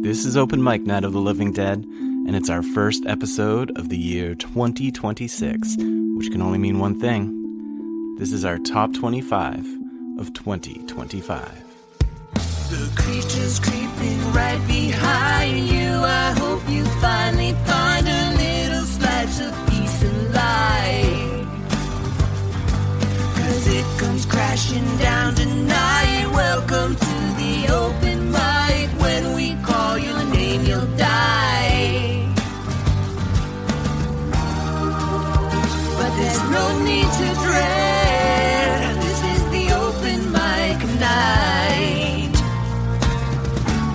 This is Open Mic Night of the Living Dead, and it's our first episode of the year 2026, which can only mean one thing. This is our top 25 of 2025. The creature's creeping right behind you. I hope you finally find a little slice of peace and light. 'Cause it comes crashing down tonight. Welcome to the open mic. When we call your name, you'll die. But there's no need to dread. This is the open mic night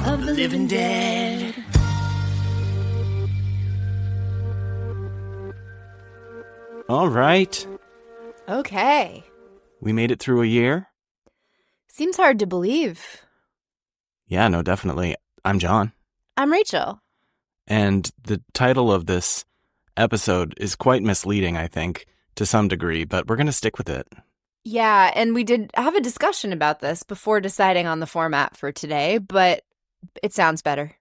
of the living dead. All right. Okay. We made it through a year. Seems hard to believe. Yeah, no, definitely. I'm John. I'm Rachel. And the title of this episode is quite misleading, I think, to some degree, but we're going to stick with it. Yeah, and we did have a discussion about this before deciding on the format for today, but it sounds better.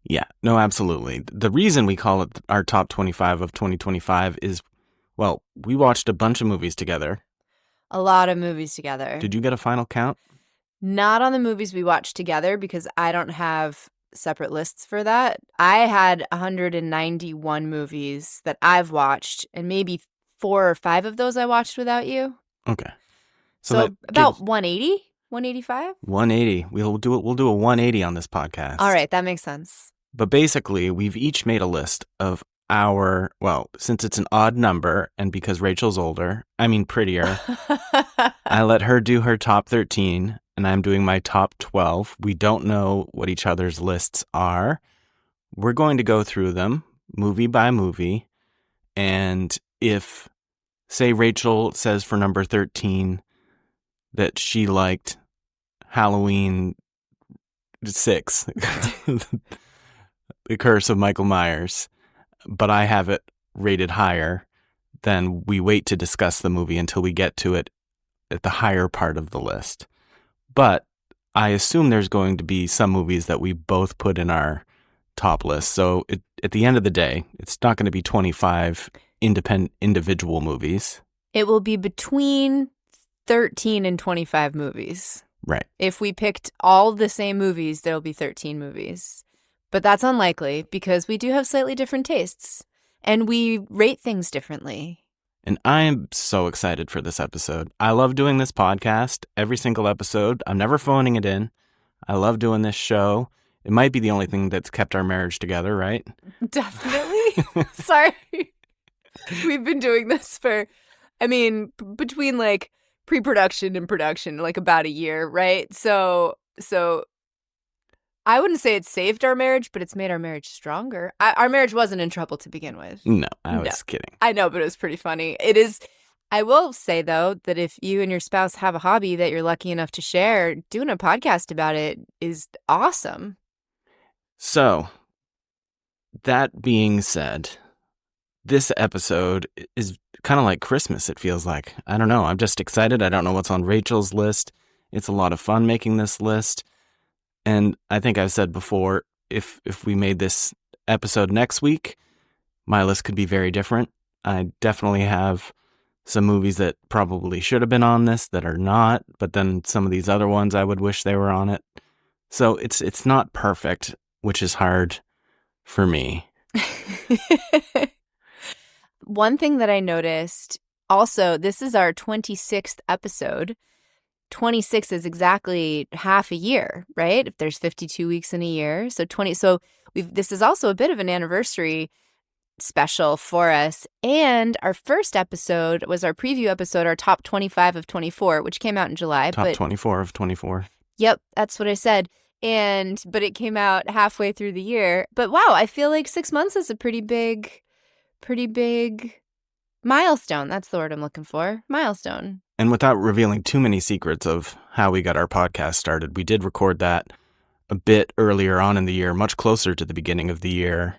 Yeah, no, absolutely. The reason we call it our top 25 of 2025 is, well, we watched a bunch of movies together. A lot of movies together. Did you get a final count? Not on the movies we watched together because I don't have separate lists for that. I had 191 movies that I've watched, and maybe 4 or 5 of those I watched without you. Okay. So about 180, 185? 180. We'll do a 180 on this podcast. All right, that makes sense. But basically, we've each made a list of our, well, since it's an odd number, and because Rachel's prettier, I let her do her top 13, and I'm doing my top 12. We don't know what each other's lists are. We're going to go through them movie by movie, and if, say, Rachel says for number 13 that she liked Halloween 6, The Curse of Michael Myers, but I have it rated higher, then we wait to discuss the movie until we get to it at the higher part of the list. But I assume there's going to be some movies that we both put in our top list. So at the end of the day, it's not going to be 25 individual movies. It will be between 13 and 25 movies. Right. If we picked all the same movies, there'll be 13 movies. But that's unlikely because we do have slightly different tastes and we rate things differently. And I am so excited for this episode. I love doing this podcast, every single episode. I'm never phoning it in. I love doing this show. It might be the only thing that's kept our marriage together, right? Definitely. Sorry. We've been doing this for, between like pre-production and production, like about a year, right? So I wouldn't say it saved our marriage, but it's made our marriage stronger. Our marriage wasn't in trouble to begin with. No, I was kidding. I know, but it was pretty funny. It is. I will say, though, that if you and your spouse have a hobby that you're lucky enough to share, doing a podcast about it is awesome. So, that being said, this episode is kind of like Christmas, it feels like. I don't know. I'm just excited. I don't know what's on Rachel's list. It's a lot of fun making this list. And I think I've said before, if we made this episode next week, my list could be very different. I definitely have some movies that probably should have been on this that are not, but then some of these other ones I would wish they were on it. So it's not perfect, which is hard for me. One thing that I noticed, also, this is our 26th episode. 26 is exactly half a year, right? If there's 52 weeks in a year. So this is also a bit of an anniversary special for us. And our first episode was our preview episode, our top 25 of 24, which came out in July. Top 24 of 24. Yep, that's what I said. But it came out halfway through the year. But wow, I feel like 6 months is a pretty big milestone. That's the word I'm looking for. Milestone. And without revealing too many secrets of how we got our podcast started, we did record that a bit earlier on in the year, much closer to the beginning of the year.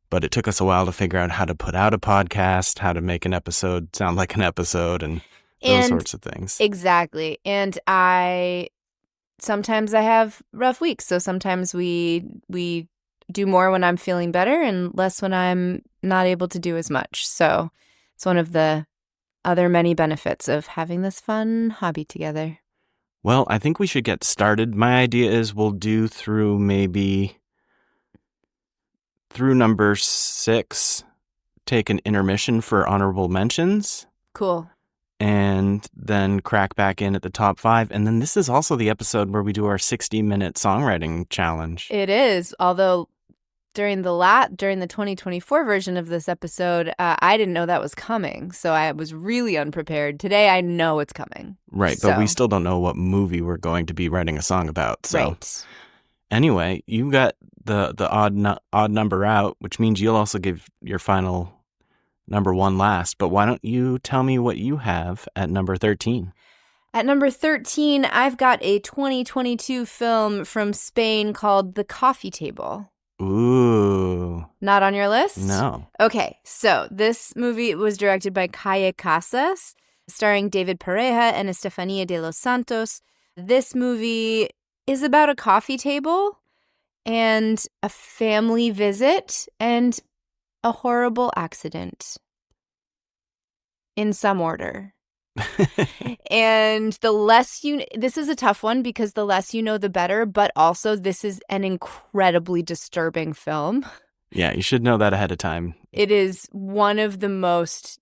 But it took us a while to figure out how to put out a podcast, how to make an episode sound like an episode, and those sorts of things. Exactly. And I sometimes I have rough weeks. So sometimes we do more when I'm feeling better and less when I'm not able to do as much. So it's one of the other many benefits of having this fun hobby together. Well, I think we should get started. My idea is we'll do through number 6, take an intermission for honorable mentions, Cool. and then crack back in at the top 5. And then this is also the episode where we do our 60-minute songwriting challenge. It is, although during the 2024 version of this episode, I didn't know that was coming, so I was really unprepared. Today, I know it's coming. Right, but we still don't know what movie we're going to be writing a song about. So. Right. Anyway, you got the odd number out, which means you'll also give your final number 1 last. But why don't you tell me what you have at number 13? At number 13, I've got a 2022 film from Spain called The Coffee Table. Ooh. Not on your list? No. Okay, so this movie was directed by Calle Casas, starring David Pareja and Estefania de los Santos. This movie is about a coffee table and a family visit and a horrible accident in some order. And this is a tough one because the less you know, the better, but also this is an incredibly disturbing film. Yeah, you should know that ahead of time. It is one of the most,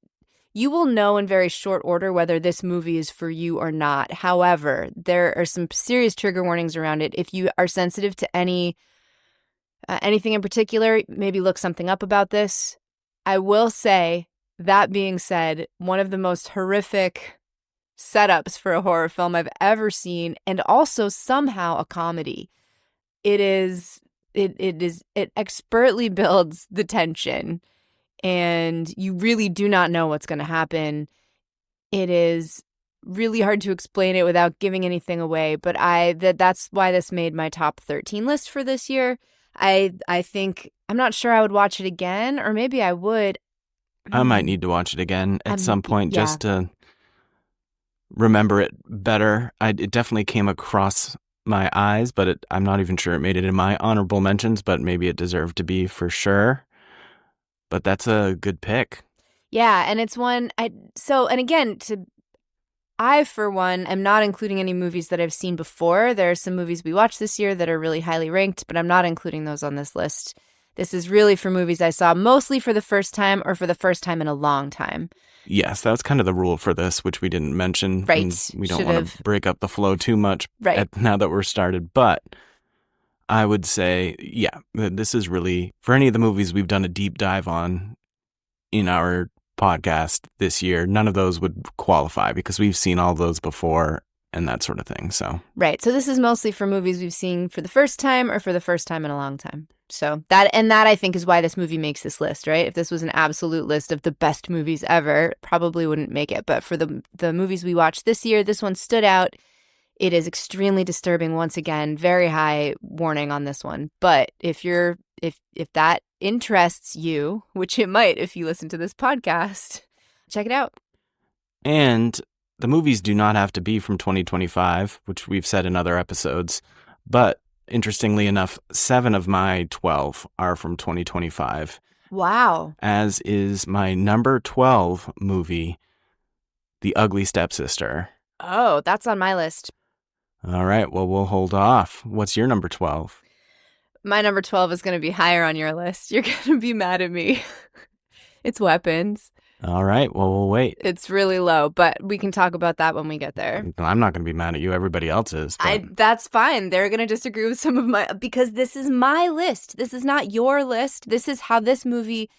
you will know in very short order whether this movie is for you or not. However, there are some serious trigger warnings around it. If you are sensitive to anything in particular, maybe look something up about this. I will say, that being said, one of the most horrific setups for a horror film I've ever seen, and also somehow a comedy. It expertly builds the tension, and you really do not know what's going to happen. It is really hard to explain it without giving anything away, but that's why this made my top 13 list for this year. I think, I'm not sure I would watch it again, or maybe I would. I might need to watch it again at some point just to remember it better. It definitely came across my eyes, but I'm not even sure it made it in my honorable mentions, but maybe it deserved to be for sure. But that's a good pick. Yeah, and it's one, I, for one, am not including any movies that I've seen before. There are some movies we watched this year that are really highly ranked, but I'm not including those on this list. This is really for movies I saw mostly for the first time or for the first time in a long time. Yes, that's kind of the rule for this, which we didn't mention. Right. We don't want to break up the flow too much now that we're started. But I would say, yeah, this is really, for any of the movies we've done a deep dive on in our podcast this year, none of those would qualify because we've seen all those before and that sort of thing. So right. So this is mostly for movies we've seen for the first time or for the first time in a long time. So that I think is why this movie makes this list, right? If this was an absolute list of the best movies ever, probably wouldn't make it. But for the movies we watched this year, this one stood out. It is extremely disturbing. Once again, very high warning on this one. But if that interests you, which it might if you listen to this podcast, check it out. And the movies do not have to be from 2025, which we've said in other episodes, but interestingly enough, 7 of my 12 are from 2025. Wow. As is my number 12 movie, The Ugly Stepsister. Oh, that's on my list. All right, well, we'll hold off. What's your number 12? My number 12 is going to be higher on your list. You're going to be mad at me. It's Weapons. All right, well, we'll wait. It's really low, but we can talk about that when we get there. I'm not going to be mad at you. Everybody else is. That's fine. They're going to disagree with some of because this is my list. This is not your list. This is how this movie,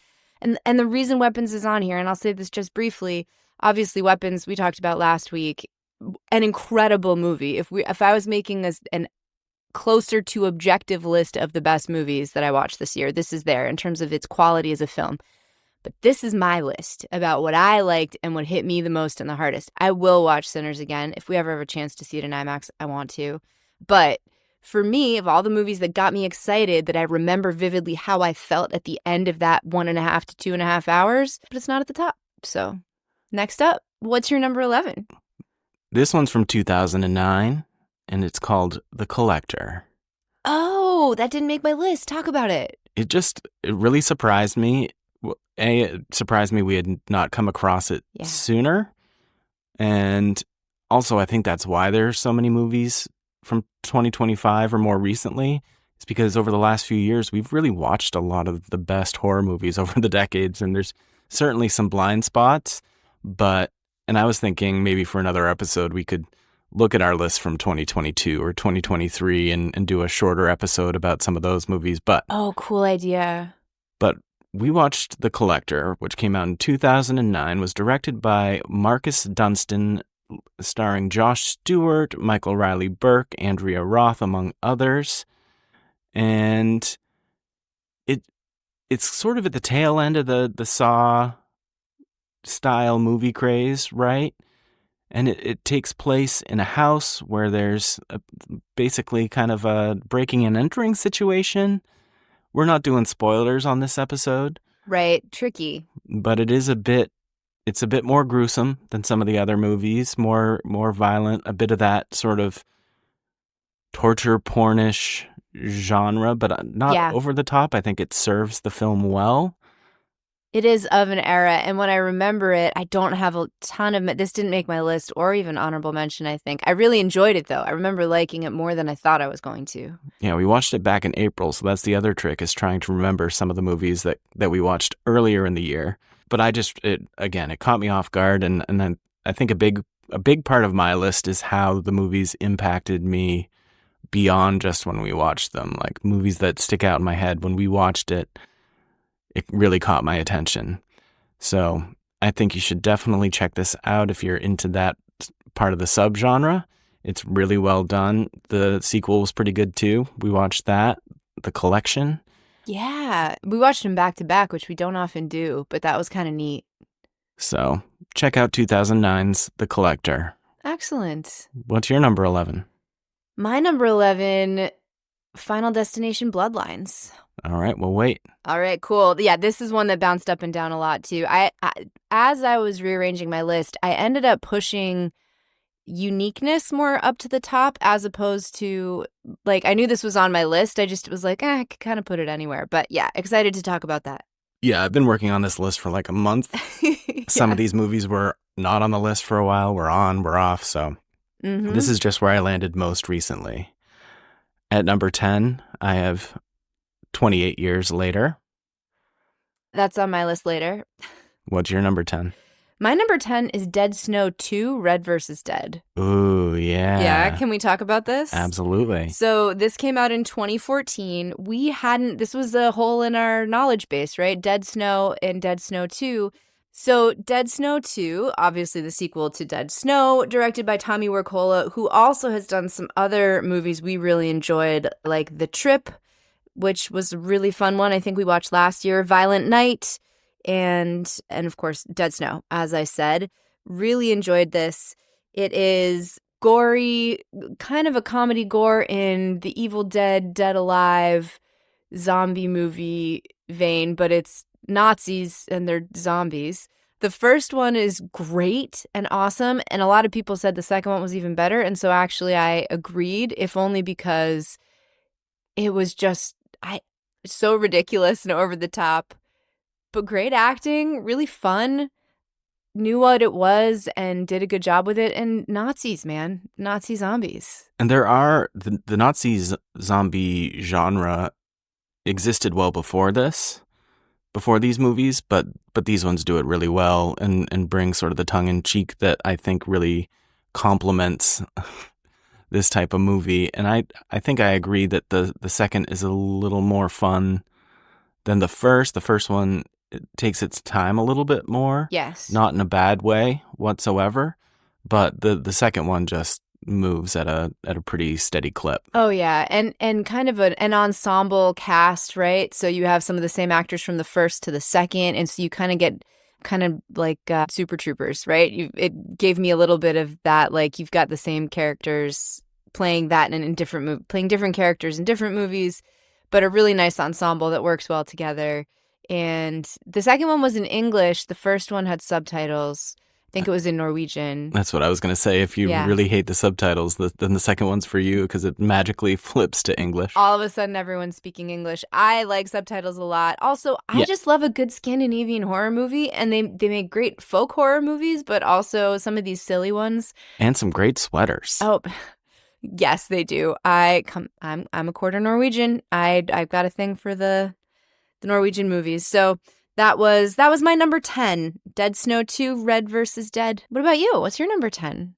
and the reason Weapons is on here, and I'll say this just briefly. Obviously, Weapons, we talked about last week, an incredible movie. If I was making this an closer to objective list of the best movies that I watched this year, this is there in terms of its quality as a film. But this is my list about what I liked and what hit me the most and the hardest. I will watch Sinners again. If we ever have a chance to see it in IMAX, I want to. But for me, of all the movies that got me excited, that I remember vividly how I felt at the end of that 1.5 to 2.5 hours, but it's not at the top. So next up, what's your number 11? This one's from 2009, and it's called The Collector. Oh, that didn't make my list. Talk about it. It really surprised me. It surprised me we had not come across it sooner. And also, I think that's why there's so many movies from 2025 or more recently. It's because over the last few years, we've really watched a lot of the best horror movies over the decades. And there's certainly some blind spots. And I was thinking maybe for another episode, we could look at our list from 2022 or 2023 and do a shorter episode about some of those movies. Oh, cool idea. But we watched The Collector, which came out in 2009, was directed by Marcus Dunstan, starring Josh Stewart, Michael Riley Burke, Andrea Roth, among others. And it's sort of at the tail end of the Saw style movie craze, right? And it takes place in a house where there's basically kind of a breaking and entering situation. We're not doing spoilers on this episode. Right. Tricky. But it's a bit more gruesome than some of the other movies, more violent, a bit of that sort of torture pornish genre, but not over the top. I think it serves the film well. It is of an era, and when I remember it, I don't have a ton of this didn't make my list or even honorable mention, I think. I really enjoyed it, though. I remember liking it more than I thought I was going to. Yeah, we watched it back in April, so that's the other trick, is trying to remember some of the movies that we watched earlier in the year. But it caught me off guard, and then I think a big part of my list is how the movies impacted me beyond just when we watched them, like movies that stick out in my head when we watched it. It really caught my attention. So I think you should definitely check this out if you're into that part of the subgenre. It's really well done. The sequel was pretty good too. We watched that, The Collection. Yeah, we watched them back to back, which we don't often do, but that was kind of neat. So check out 2009's The Collector. Excellent. What's your number 11? My number 11, Final Destination Bloodlines. All right, we'll wait. All right, cool. Yeah, this is one that bounced up and down a lot too. As I was rearranging my list, I ended up pushing uniqueness more up to the top as opposed to, like, I knew this was on my list. I just was like, I could kind of put it anywhere. But yeah, excited to talk about that. Yeah, I've been working on this list for like a month. Some of these movies were not on the list for a while. We're on, we're off. So This is just where I landed most recently. At number 10, I have 28 Years Later. That's on my list later. What's your number 10? My number 10 is Dead Snow 2, Red vs. Dead. Ooh, yeah. Yeah, can we talk about this? Absolutely. So this came out in 2014. This was a hole in our knowledge base, right? Dead Snow and Dead Snow 2. So Dead Snow 2, obviously the sequel to Dead Snow, directed by Tommy Wirkola, who also has done some other movies we really enjoyed, like The Trip, which was a really fun one. I think we watched last year, Violent Night, and of course, Dead Snow, as I said. Really enjoyed this. It is gory, kind of a comedy gore in the Evil Dead, Dead Alive zombie movie vein, but it's Nazis and they're zombies. The first one is great and awesome, and a lot of people said the second one was even better, and so actually I agreed, if only because it was just so ridiculous and over the top, but great acting, really fun, knew what it was and did a good job with it. And Nazis, man, Nazi zombies. And there are the Nazi zombie genre existed well before these movies, but these ones do it really well and bring sort of the tongue-in-cheek that I think really complements this type of movie. And I think I agree that the second is a little more fun than the first. The first one, it takes its time a little bit more. Yes. Not in a bad way whatsoever. But the second one just moves at a pretty steady clip. Oh, yeah. And kind of an ensemble cast, right? So you have some of the same actors from the first to the second. And so you kind of get like Super Troopers, right? It gave me a little bit of that, like you've got the same characters playing that in different playing different characters in different movies, but a really nice ensemble that works well together. And the second one was in English. The first one had subtitles. I think it was in Norwegian. That's what I was going to say. If you Yeah. really hate the subtitles, then the second one's for you because it magically flips to English. All of a sudden, everyone's speaking English. I like subtitles a lot. Also, I Yeah. just love a good Scandinavian horror movie, and they make great folk horror movies, but also some of these silly ones. And some great sweaters. Oh, yes, they do. I'm a quarter Norwegian. I've got a thing for the Norwegian movies. So that was my number 10. Dead Snow 2, Red versus Dead. What about you? What's your number 10?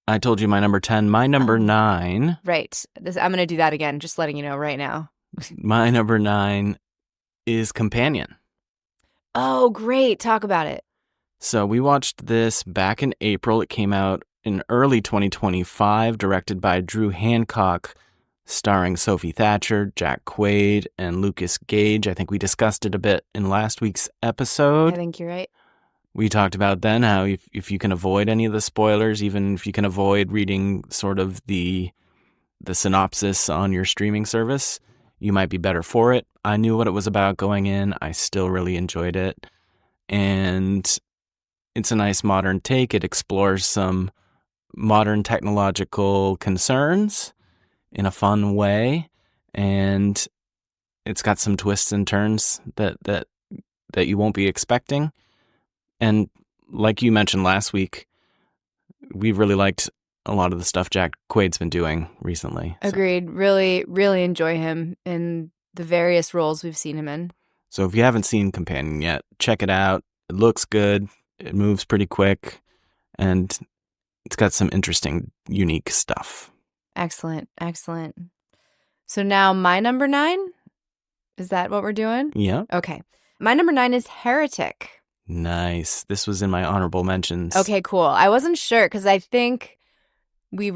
I told you my number 10. My number 9. Right. I'm going to do that again, just letting you know right now. My number 9 is Companion. Oh, great. Talk about it. So we watched this back in April. It came out in early 2025, directed by Drew Hancock, starring Sophie Thatcher, Jack Quaid, and Lucas Gage. I think we discussed it a bit in last week's episode. I think you're right. We talked about then how if you can avoid any of the spoilers, even if you can avoid reading sort of the synopsis on your streaming service, you might be better for it. I knew what it was about going in. I still really enjoyed it. And it's a nice modern take. It explores some modern technological concerns in a fun way. And it's got some twists and turns that you won't be expecting. And like you mentioned last week, we really liked a lot of the stuff Jack Quaid's been doing recently. Agreed. Really, really enjoy him in the various roles we've seen him in. So if you haven't seen Companion yet, check it out. It looks good. It moves pretty quick. And it's got some interesting, unique stuff. Excellent. Excellent. So now my number 9? Is that what we're doing? Yeah. Okay. My number 9 is Heretic. Nice. This was in my honorable mentions. Okay, cool. I wasn't sure because I think we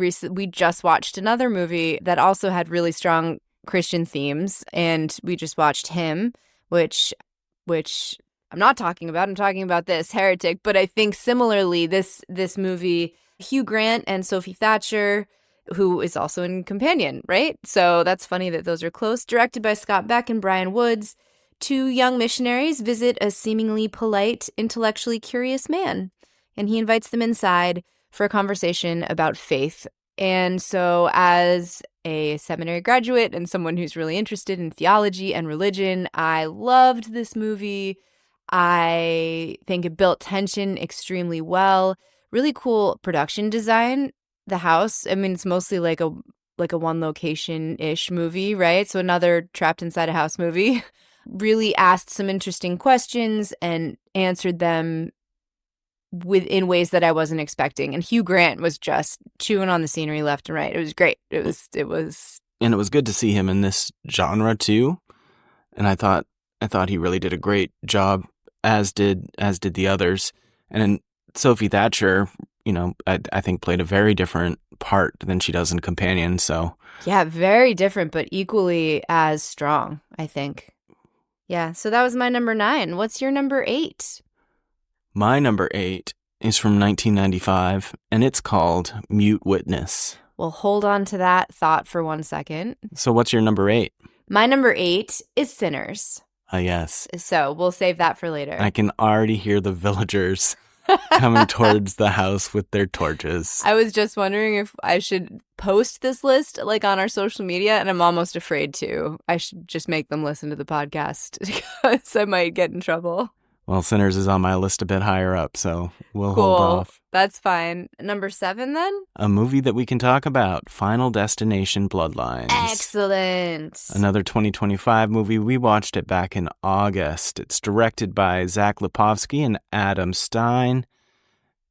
just watched another movie that also had really strong Christian themes, and we just watched Him, which I'm not talking about. I'm talking about this, Heretic. But I think similarly, this movie, Hugh Grant and Sophie Thatcher, who is also in Companion, right? So that's funny that those are close. Directed by Scott Beck and Brian Woods. 2 young missionaries visit a seemingly polite, intellectually curious man, and he invites them inside for a conversation about faith. And so as a seminary graduate and someone who's really interested in theology and religion, I loved this movie. I think it built tension extremely well. Really cool production design. The house, I mean, it's mostly like a one location-ish movie, right? So another trapped inside a house movie. Really asked some interesting questions and answered them in ways that I wasn't expecting. And Hugh Grant was just chewing on the scenery left and right. It was great. It was And it was good to see him in this genre too. And I thought he really did a great job, as did the others. And Sophie Thatcher, I think played a very different part than she does in Companion. So yeah, very different, but equally as strong, I think. Yeah, so that was my number 9. What's your number 8? My number 8 is from 1995, and it's called Mute Witness. Well, hold on to that thought for 1 second. So what's your number 8? My number 8 is Sinners. Yes. So we'll save that for later. I can already hear the villagers coming towards the house with their torches. I was just wondering if I should post this list like on our social media, and I'm almost afraid to. I should just make them listen to the podcast because I might get in trouble. Well, Sinners is on my list a bit higher up, so we'll Cool. hold off. That's fine. Number 7 then? A movie that we can talk about, Final Destination Bloodlines. Excellent. Another 2025 movie. We watched it back in August. It's directed by Zach Lipovsky and Adam Stein.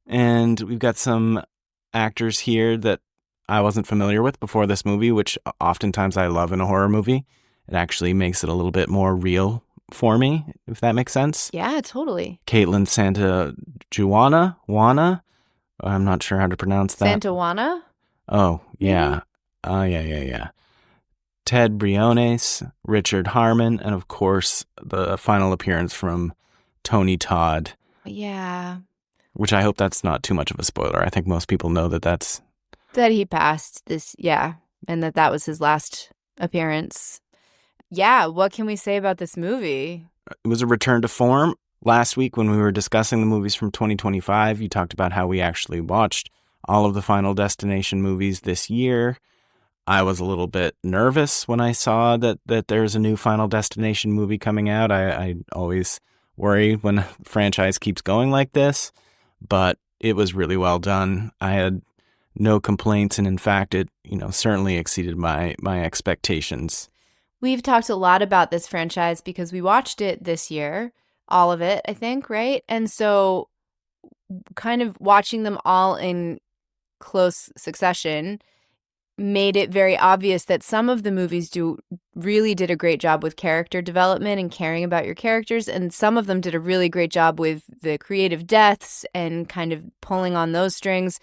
And we've got some actors here that I wasn't familiar with before this movie, which oftentimes I love in a horror movie. It actually makes it a little bit more real for me, if that makes sense. Yeah, totally. Caitlin Wana? I'm not sure how to pronounce that. Santawana? Oh, yeah. Yeah. Ted Briones, Richard Harmon, and of course, the final appearance from Tony Todd. Yeah. Which I hope that's not too much of a spoiler. I think most people know that he passed this, yeah, and that was his last appearance. Yeah, what can we say about this movie? It was a return to form. Last week when we were discussing the movies from 2025, you talked about how we actually watched all of the Final Destination movies this year. I was a little bit nervous when I saw that there's a new Final Destination movie coming out. I always worry when a franchise keeps going like this, but it was really well done. I had no complaints, and in fact, it certainly exceeded my expectations. We've talked a lot about this franchise because we watched it this year, all of it, I think, right? And so kind of watching them all in close succession made it very obvious that some of the movies really did a great job with character development and caring about your characters, and some of them did a really great job with the creative deaths and kind of pulling on those strings.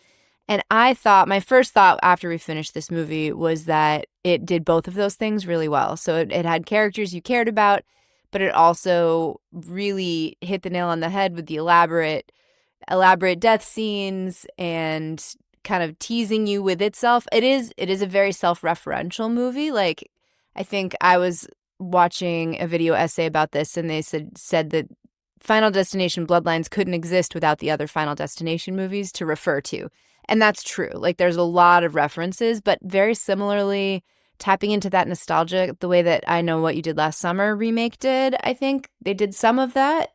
And my first thought after we finished this movie was that it did both of those things really well. So it had characters you cared about, but it also really hit the nail on the head with the elaborate death scenes and kind of teasing you with itself. It is a very self-referential movie. Like, I think I was watching a video essay about this, and they said that Final Destination Bloodlines couldn't exist without the other Final Destination movies to refer to. And that's true. Like, there's a lot of references, but very similarly, tapping into that nostalgia the way that I Know What You Did Last Summer remake did. I think they did some of that,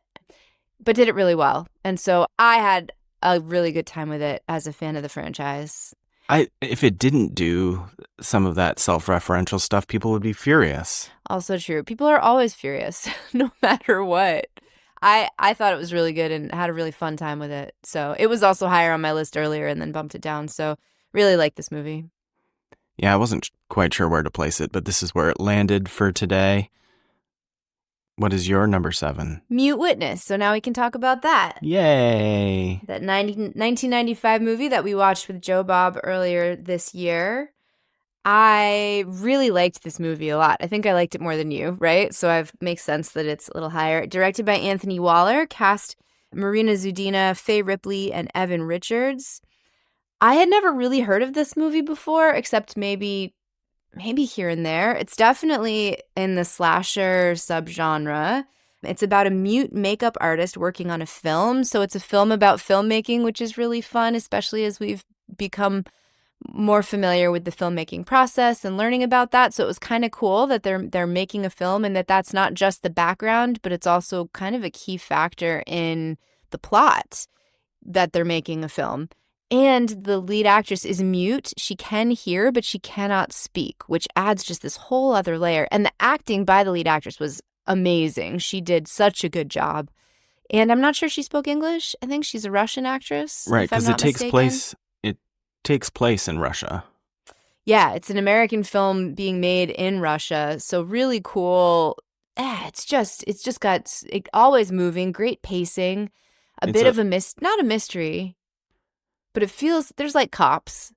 but did it really well. And so I had a really good time with it as a fan of the franchise. If it didn't do some of that self-referential stuff, people would be furious. Also true. People are always furious, no matter what. I thought it was really good and had a really fun time with it. So it was also higher on my list earlier and then bumped it down. So really like this movie. Yeah, I wasn't quite sure where to place it, but this is where it landed for today. What is your number 7? Mute Witness. So now we can talk about that. Yay. That 1995 movie that we watched with Joe Bob earlier this year. I really liked this movie a lot. I think I liked it more than you, right? So it makes sense that it's a little higher. Directed by Anthony Waller, cast Marina Zudina, Faye Ripley, and Evan Richards. I had never really heard of this movie before, except maybe here and there. It's definitely in the slasher subgenre. It's about a mute makeup artist working on a film. So it's a film about filmmaking, which is really fun, especially as we've become more familiar with the filmmaking process and learning about that. So it was kind of cool that they're making a film and that's not just the background, but it's also kind of a key factor in the plot that they're making a film. And the lead actress is mute. She can hear, but she cannot speak, which adds just this whole other layer. And the acting by the lead actress was amazing. She did such a good job. And I'm not sure she spoke English. I think she's a Russian actress. Right, because it takes mistaken. place in Russia. Yeah, it's an American film being made in Russia. So really cool. It's just got always moving, great pacing, not a mystery. But it feels, there's like cops,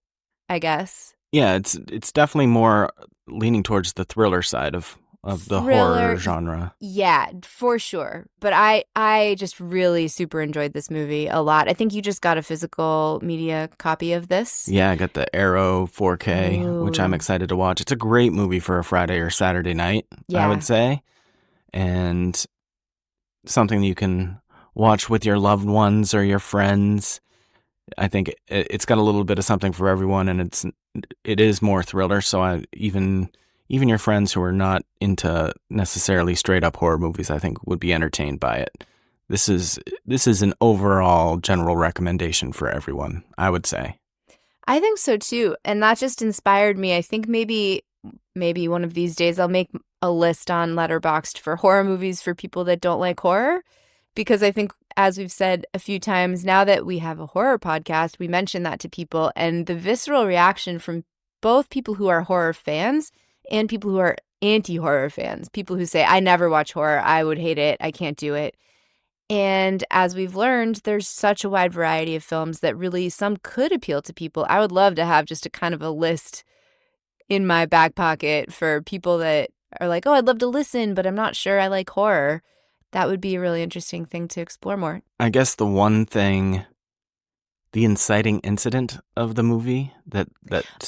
I guess. Yeah, it's definitely more leaning towards the thriller side of the horror genre. Yeah, for sure. But I just really super enjoyed this movie a lot. I think you just got a physical media copy of this. Yeah, I got the Arrow 4K, Ooh. which I'm excited to watch. It's a great movie for a Friday or Saturday night, I would say. And something you can watch with your loved ones or your friends. I think it's got a little bit of something for everyone, and it is more thriller. So even your friends who are not into necessarily straight up horror movies, I think, would be entertained by it. This is an overall general recommendation for everyone, I would say. I think so too, and that just inspired me. I think maybe one of these days I'll make a list on Letterboxd for horror movies for people that don't like horror, because I think, as we've said a few times, now that we have a horror podcast, we mention that to people, and the visceral reaction from both people who are horror fans and people who are anti-horror fans, people who say, I never watch horror, I would hate it, I can't do it. And as we've learned, there's such a wide variety of films that really some could appeal to people. I would love to have just a kind of a list in my back pocket for people that are like, oh, I'd love to listen, but I'm not sure I like horror. That would be a really interesting thing to explore more. I guess the one thing, the inciting incident of the movie that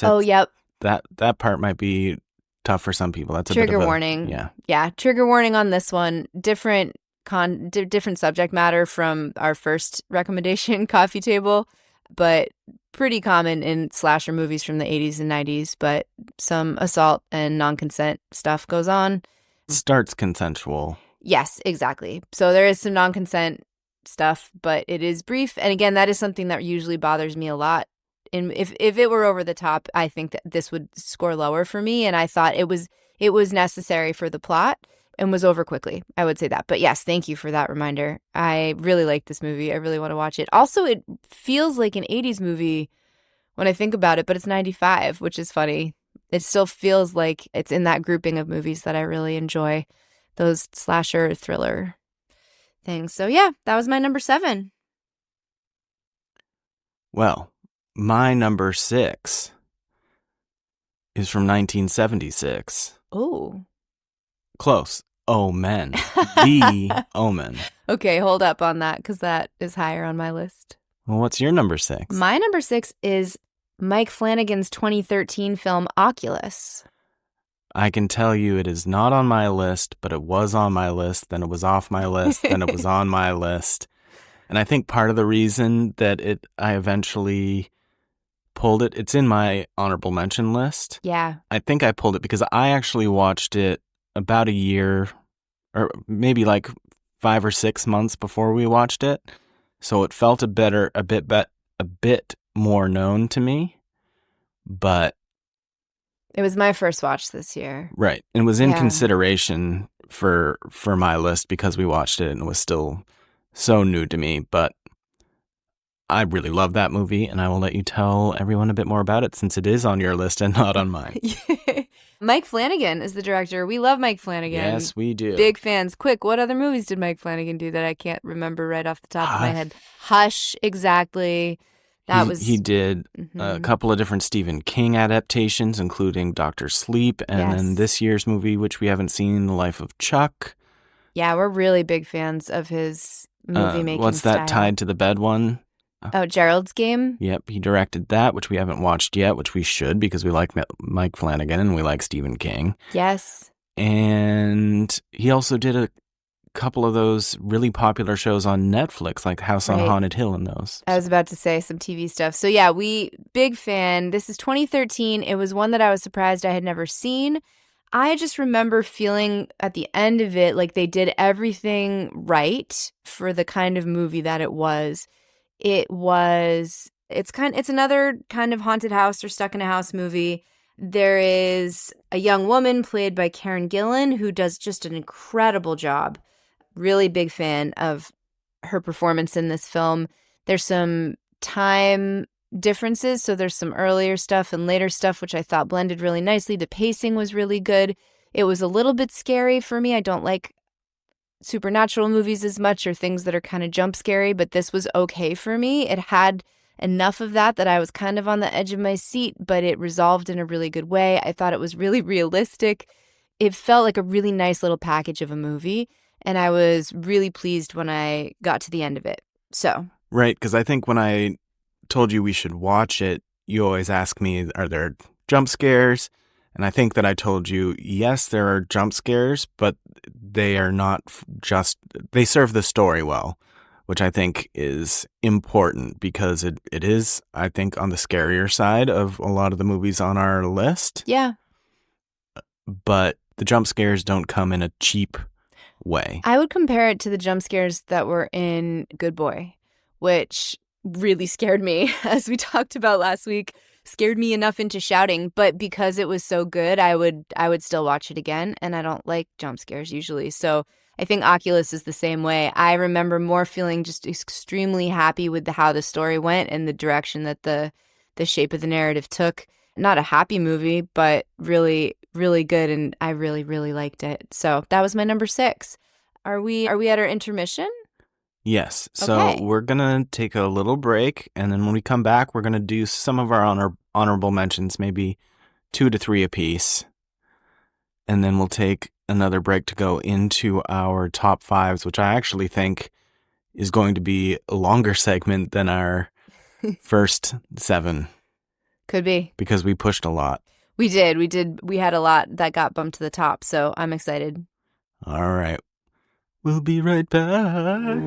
yep. That part might be tough for some people. That's a trigger bit of warning. Yeah, trigger warning on this one. Different different subject matter from our first recommendation, Coffee Table, but pretty common in slasher movies from the 80s and 90s. But some assault and non-consent stuff goes on. Starts consensual. Yes, exactly. So there is some non-consent stuff, but it is brief. And again, that is something that usually bothers me a lot. And if it were over the top, I think that this would score lower for me. And I thought it was necessary for the plot and was over quickly. I would say that. But yes, thank you for that reminder. I really like this movie. I really want to watch it. Also, it feels like an 80s movie when I think about it, but it's 95, which is funny. It still feels like it's in that grouping of movies that I really enjoy, those slasher thriller things. So yeah, that was my number 7. Well, my number 6 is from 1976. Oh. Close. Omen. The Omen. Okay, hold up on that because that is higher on my list. Well, what's your number 6? My number 6 is Mike Flanagan's 2013 film Oculus. I can tell you it is not on my list, but it was on my list, then it was off my list, then it was on my list. And I think part of the reason that I eventually pulled it, it's in my honorable mention list. Yeah. I think I pulled it because I actually watched it about a year or maybe like 5 or 6 months before we watched it. So it felt a bit more known to me, but it was my first watch this year. Right. It was in consideration for my list because we watched it and it was still so new to me, but I really love that movie and I will let you tell everyone a bit more about it since it is on your list and not on mine. Mike Flanagan is the director. We love Mike Flanagan. Yes, we do. Big fans. Quick, what other movies did Mike Flanagan do that I can't remember right off the top of my head? Hush, exactly. He did a couple of different Stephen King adaptations, including Dr. Sleep, and then this year's movie, which we haven't seen, The Life of Chuck. Yeah, we're really big fans of his movie-making What's that style. Tied to the Bed one? Oh, Gerald's Game? Yep, he directed that, which we haven't watched yet, which we should because we like Mike Flanagan and we like Stephen King. Yes. And he also did a couple of those really popular shows on Netflix, like House on Haunted Hill and those. I was about to say some TV stuff. So yeah, big fan. This is 2013. It was one that I was surprised I had never seen. I just remember feeling at the end of it like they did everything right for the kind of movie that it was. It's another kind of haunted house or stuck in a house movie. There is a young woman played by Karen Gillan who does just an incredible job. Really big fan of her performance in this film. There's some time differences, so there's some earlier stuff and later stuff, which I thought blended really nicely. The pacing was really good. It was a little bit scary for me. I don't like supernatural movies as much or things that are kind of jump scary, but this was okay for me. It had enough of that I was kind of on the edge of my seat, but it resolved in a really good way. I thought it was really realistic. It felt like a really nice little package of a movie, and I was really pleased when I got to the end of it. So Right, because I think when I told you we should watch it, you always ask me, are there jump scares? And I think that I told you, yes, there are jump scares, but they are not they serve the story well, which I think is important because it is, I think, on the scarier side of a lot of the movies on our list. Yeah. But the jump scares don't come in a cheap way. I would compare it to the jump scares that were in Good Boy, which really scared me, as we talked about last week. Scared me enough into shouting, but because it was so good, I would still watch it again, and I don't like jump scares usually. So I think Oculus is the same way. I remember more feeling just extremely happy with how the story went and the direction that the shape of the narrative took. Not a happy movie, but really, really good, and I really, really liked it. So that was my number 6. Are we at our intermission? Yes. So we're going to take a little break, and then when we come back, we're going to do some of our honorable mentions, maybe 2 to 3 apiece. And then we'll take another break to go into our top 5s, which I actually think is going to be a longer segment than our first 7. Could be. Because we pushed a lot. We did. We had a lot that got bumped to the top, so I'm excited. All right. We'll be right back.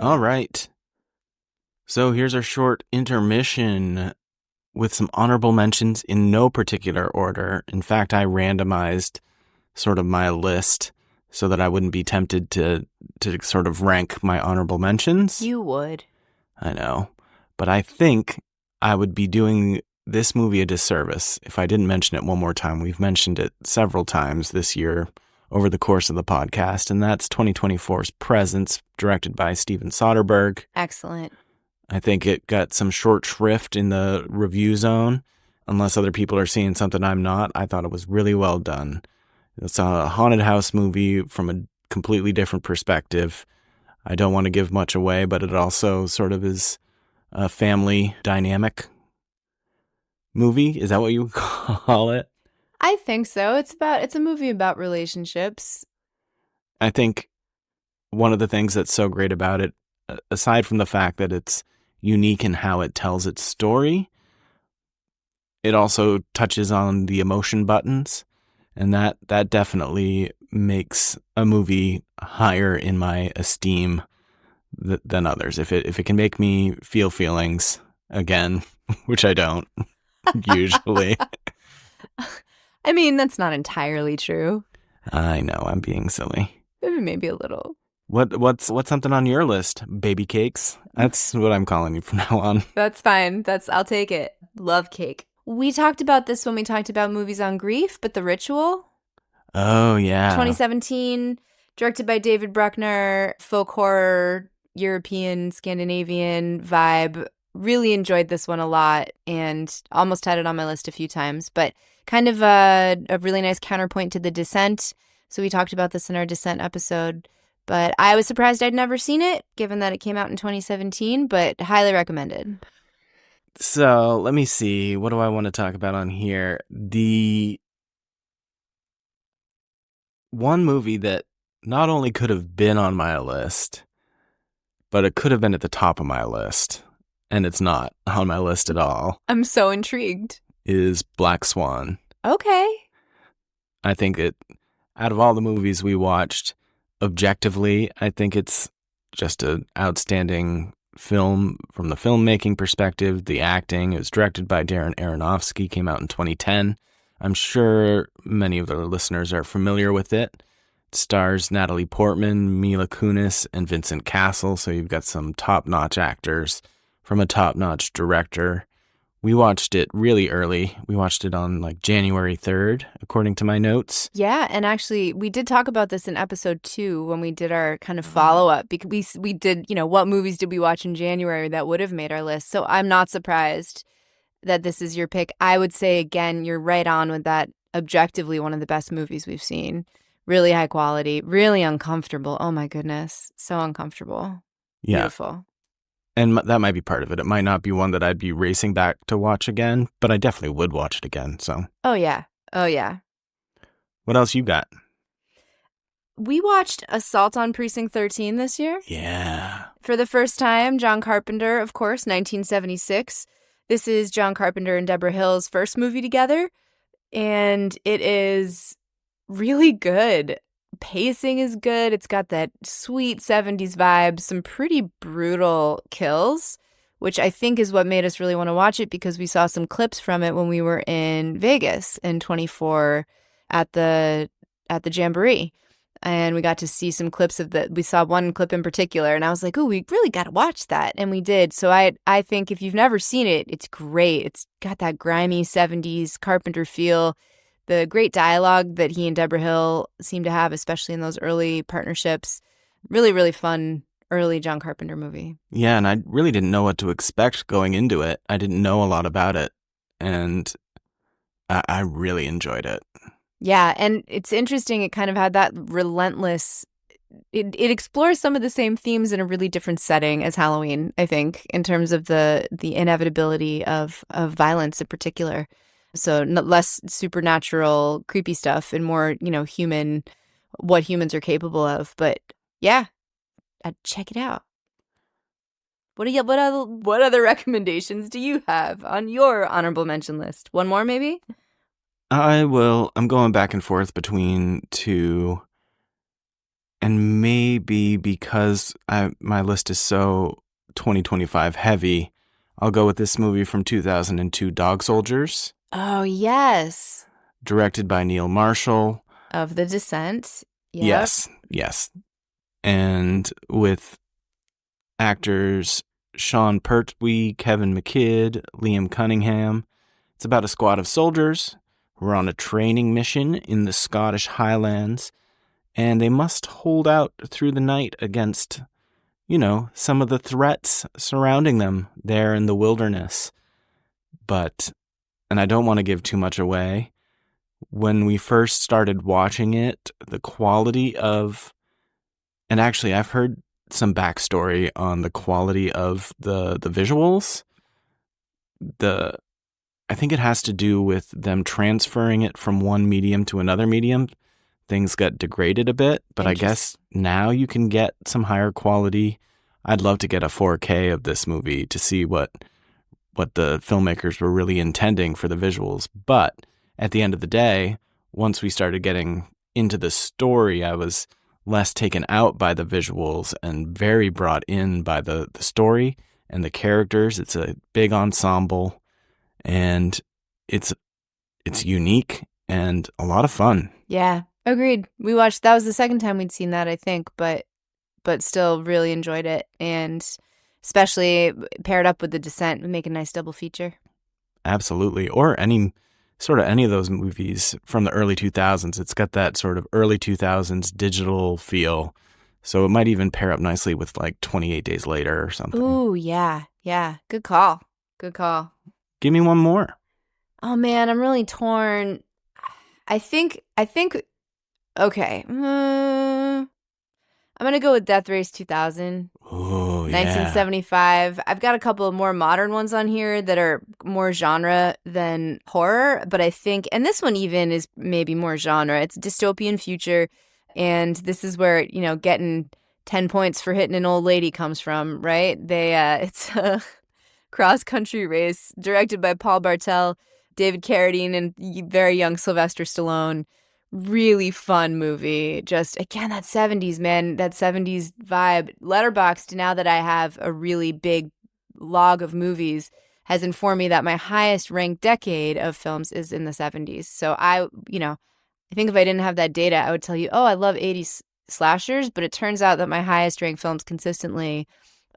All right. So here's our short intermission with some honorable mentions in no particular order. In fact, I randomized sort of my list so that I wouldn't be tempted to sort of rank my honorable mentions. You would. I know. But I think I would be doing this movie a disservice if I didn't mention it one more time. We've mentioned it several times this year over the course of the podcast, and that's 2024's Presence, directed by Steven Soderbergh. Excellent. I think it got some short shrift in the review zone. Unless other people are seeing something I'm not, I thought it was really well done. It's a haunted house movie from a completely different perspective. I don't want to give much away, but it also sort of is a family dynamic movie. Is that what you call it? I think so. It's a movie about relationships. I think one of the things that's so great about it, aside from the fact that it's unique in how it tells its story, it also touches on the emotion buttons, and that definitely makes a movie higher in my esteem than others. If it can make me feel feelings again, which I don't usually. I mean, that's not entirely true. I know, I'm being silly. Maybe a little. What's something on your list? Baby cakes? That's what I'm calling you from now on. That's fine. I'll take it. Love cake. We talked about this when we talked about movies on grief, but The Ritual, Oh, yeah. 2017, directed by David Bruckner, folk horror, European, Scandinavian vibe. Really enjoyed this one a lot and almost had it on my list a few times, but kind of a really nice counterpoint to The Descent. So we talked about this in our Descent episode, but I was surprised I'd never seen it, given that it came out in 2017, but highly recommended. So let me see. What do I want to talk about on here? The one movie that not only could have been on my list, but it could have been at the top of my list, and it's not on my list at all, I'm so intrigued. is Black Swan. Okay. I think out of all the movies we watched, objectively, I think it's just an outstanding film from the filmmaking perspective, the acting. It was directed by Darren Aronofsky, came out in 2010. I'm sure many of the listeners are familiar with it. It stars Natalie Portman, Mila Kunis, and Vincent Cassel, so you've got some top-notch actors from a top-notch director. We watched it really early. We watched it on like January 3rd, according to my notes. Yeah, and actually, we did talk about this in episode 2 when we did our kind of follow-up, because we did, what movies did we watch in January that would have made our list. So I'm not surprised that this is your pick. I would say, again, you're right on with that. Objectively, one of the best movies we've seen. Really high quality, really uncomfortable. Oh my goodness, so uncomfortable. Yeah. Beautiful. And that might be part of it. It might not be one that I'd be racing back to watch again, but I definitely would watch it again. So, Oh yeah. what else you got? We watched Assault on Precinct 13 this year. Yeah. For the first time, John Carpenter, of course, 1976. This is John Carpenter and Deborah Hill's first movie together, and it is really good. Pacing is good. It's got that sweet 70s vibe, some pretty brutal kills, which I think is what made us really want to watch it, because we saw some clips from it when we were in Vegas in 24 at the Jamboree. And we got to see some clips of that. We saw one clip in particular, and I was like, "Oh, we really got to watch that," and we did. So I think if you've never seen it, it's great. It's got that grimy 70s Carpenter feel, the great dialogue that he and Deborah Hill seem to have, especially in those early partnerships. Really, really fun early John Carpenter movie. Yeah, and I really didn't know what to expect going into it. I didn't know a lot about it, and I really enjoyed it. Yeah, and it's interesting. It kind of had that relentless it explores some of the same themes in a really different setting as Halloween, I think, in terms of the inevitability of violence in particular. So less supernatural, creepy stuff and more, human, what humans are capable of. But yeah, I'd check it out. What other recommendations do you have on your honorable mention list? One more, maybe? I'm going back and forth between two, and maybe because my list is so 2025 heavy, I'll go with this movie from 2002, Dog Soldiers. Oh, yes. Directed by Neil Marshall. Of The Descent. Yep. Yes. And with actors Sean Pertwee, Kevin McKidd, Liam Cunningham. It's about a squad of soldiers who are on a training mission in the Scottish Highlands, and they must hold out through the night against, some of the threats surrounding them there in the wilderness. And I don't want to give too much away, when we first started watching it, the quality of, and actually I've heard some backstory on the quality of the visuals. I think it has to do with them transferring it from one medium to another medium. Things got degraded a bit, but I guess now you can get some higher quality. I'd love to get a 4K of this movie to see what the filmmakers were really intending for the visuals. But at the end of the day, once we started getting into the story, I was less taken out by the visuals and very brought in by the story and the characters. It's a big ensemble, and it's unique and a lot of fun. Yeah, agreed. That was the second time we'd seen that, I think, but still really enjoyed it, and especially paired up with The Descent would make a nice double feature. Absolutely. Or any of those movies from the early 2000s. It's got that sort of early 2000s digital feel. So it might even pair up nicely with like 28 Days Later or something. Ooh, yeah. Good call. Give me one more. Oh man, I'm really torn. I think, okay. I'm going to go with Death Race 2000. Oh, yeah. 1975. I've got a couple of more modern ones on here that are more genre than horror, but I think, and this one even is maybe more genre. It's a dystopian future, and this is where, getting 10 points for hitting an old lady comes from, right? It's a cross-country race directed by Paul Bartel, David Carradine, and very young Sylvester Stallone. Really fun movie. Just, again, that 70s, man, that 70s vibe. Letterboxd, now that I have a really big log of movies, has informed me that my highest ranked decade of films is in the 70s. So I think if I didn't have that data, I would tell you, oh, I love 80s slashers, but it turns out that my highest ranked films consistently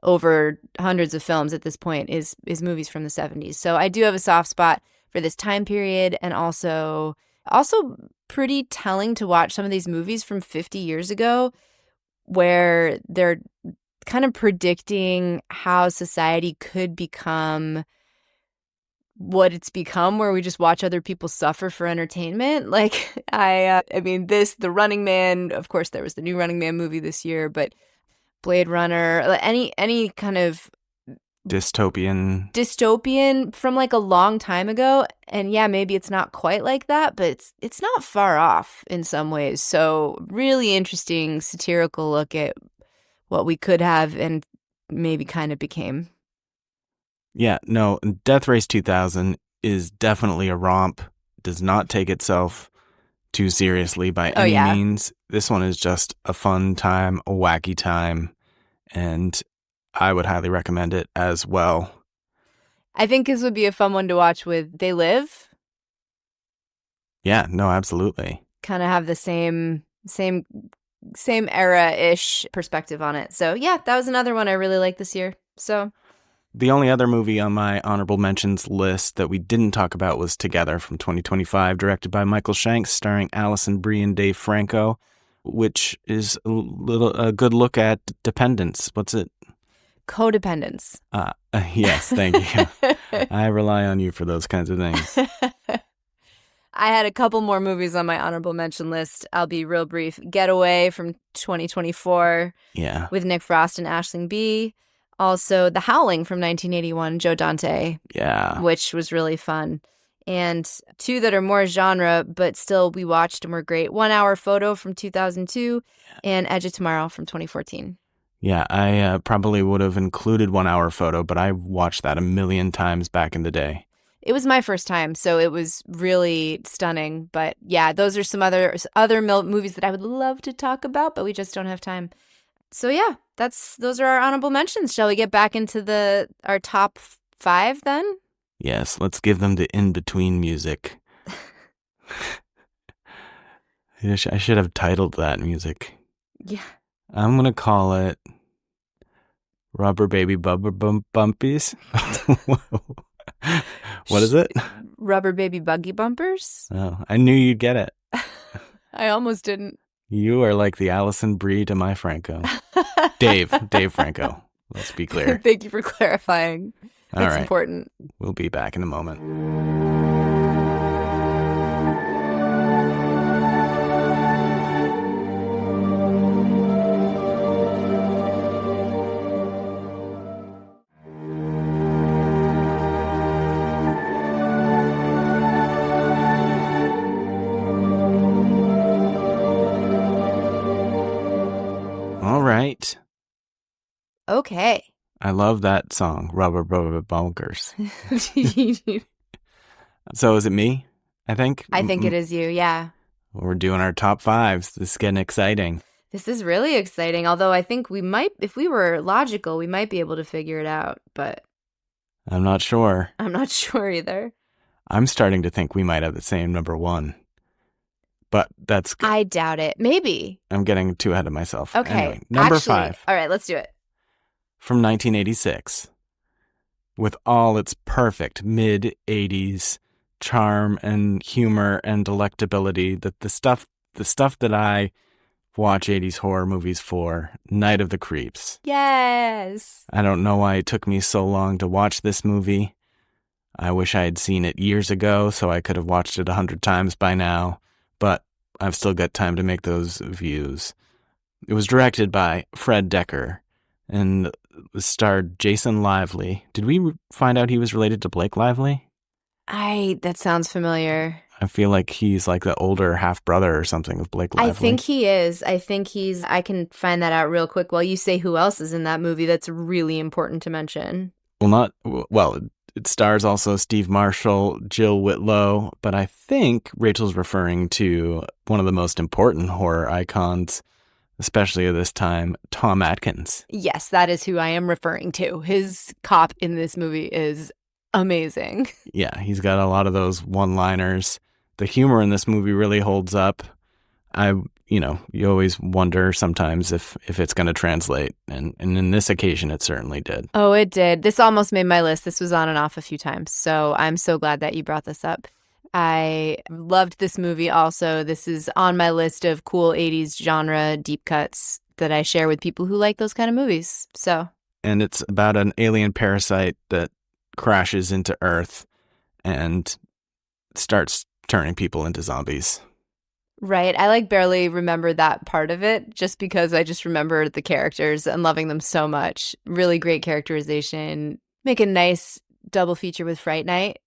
over hundreds of films at this point is movies from the 70s. So I do have a soft spot for this time period, and also pretty telling to watch some of these movies from 50 years ago where they're kind of predicting how society could become what it's become, where we just watch other people suffer for entertainment. Like, The Running Man, of course, there was the new Running Man movie this year, but Blade Runner, any kind of dystopian from like a long time ago. And yeah, maybe it's not quite like that, but it's not far off in some ways. So really interesting satirical look at what we could have and maybe kind of became. Yeah, no, Death Race 2000 is definitely a romp. Does not take itself too seriously by any means. This one is just a fun time, a wacky time, and I would highly recommend it as well. I think this would be a fun one to watch with They Live. Yeah, no, absolutely. Kind of have the same era-ish perspective on it. So yeah, that was another one I really liked this year. So the only other movie on my honorable mentions list that we didn't talk about was Together from 2025, directed by Michael Shanks, starring Alison Brie and Dave Franco, which is a good look at dependence. What's it? Codependence. Yes, thank you. I rely on you for those kinds of things. I had a couple more movies on my honorable mention list. I'll be real brief. Getaway from 2024 Yeah. with Nick Frost and Aisling B. Also, The Howling from 1981, Joe Dante, Yeah. which was really fun. And two that are more genre, but still we watched and were great. 1 Hour Photo from 2002 and Edge of Tomorrow from 2014. Yeah, I probably would have included 1 Hour Photo, but I watched that a million times back in the day. It was my first time, so it was really stunning. But yeah, those are some other movies that I would love to talk about, but we just don't have time. So yeah, those are our honorable mentions. Shall we get back into our top 5 then? Yes, let's give them the in-between music. I should have titled that music. Yeah. I'm going to call it Rubber Baby Bumpies. What is it? Rubber Baby Buggy Bumpers? Oh, I knew you'd get it. I almost didn't. You are like the Allison Brie to my Franco. Dave Franco. Let's be clear. Thank you for clarifying. All it's right. important. We'll be back in a moment. All right. Okay. I love that song, Rubber Bunkers. So is it me? I think it is you, yeah. We're doing our top 5s. This is getting exciting. This is really exciting, although I think we might, if we were logical, we might be able to figure it out, but I'm not sure. I'm not sure either. I'm starting to think we might have the same number 1. But that's good. I doubt it. Maybe. I'm getting too ahead of myself. Okay. Anyway, number Actually, 5. All right, let's do it. From 1986. With all its perfect mid-80s charm and humor and delectability, that the stuff that I watch 80s horror movies for, Night of the Creeps. Yes. I don't know why it took me so long to watch this movie. I wish I had seen it years ago so I could have watched it 100 times by now, but I've still got time to make those views. It was directed by Fred Decker and starred Jason Lively. Did we find out he was related to Blake Lively? That sounds familiar. I feel like he's like the older half-brother or something of Blake Lively. I think he is. I can find that out real quick while you say who else is in that movie that's really important to mention. It stars also Steve Marshall, Jill Whitlow, but I think Rachel's referring to one of the most important horror icons, especially at this time, Tom Atkins. Yes, that is who I am referring to. His cop in this movie is amazing. Yeah, he's got a lot of those one-liners. The humor in this movie really holds up. You always wonder sometimes if it's going to translate, and in this occasion, it certainly did. Oh, it did. This almost made my list. This was on and off a few times, so I'm so glad that you brought this up. I loved this movie also. This is on my list of cool 80s genre deep cuts that I share with people who like those kind of movies. And it's about an alien parasite that crashes into Earth and starts turning people into zombies. Right. I barely remember that part of it just because I just remember the characters and loving them so much. Really great characterization. Make a nice double feature with Fright Night,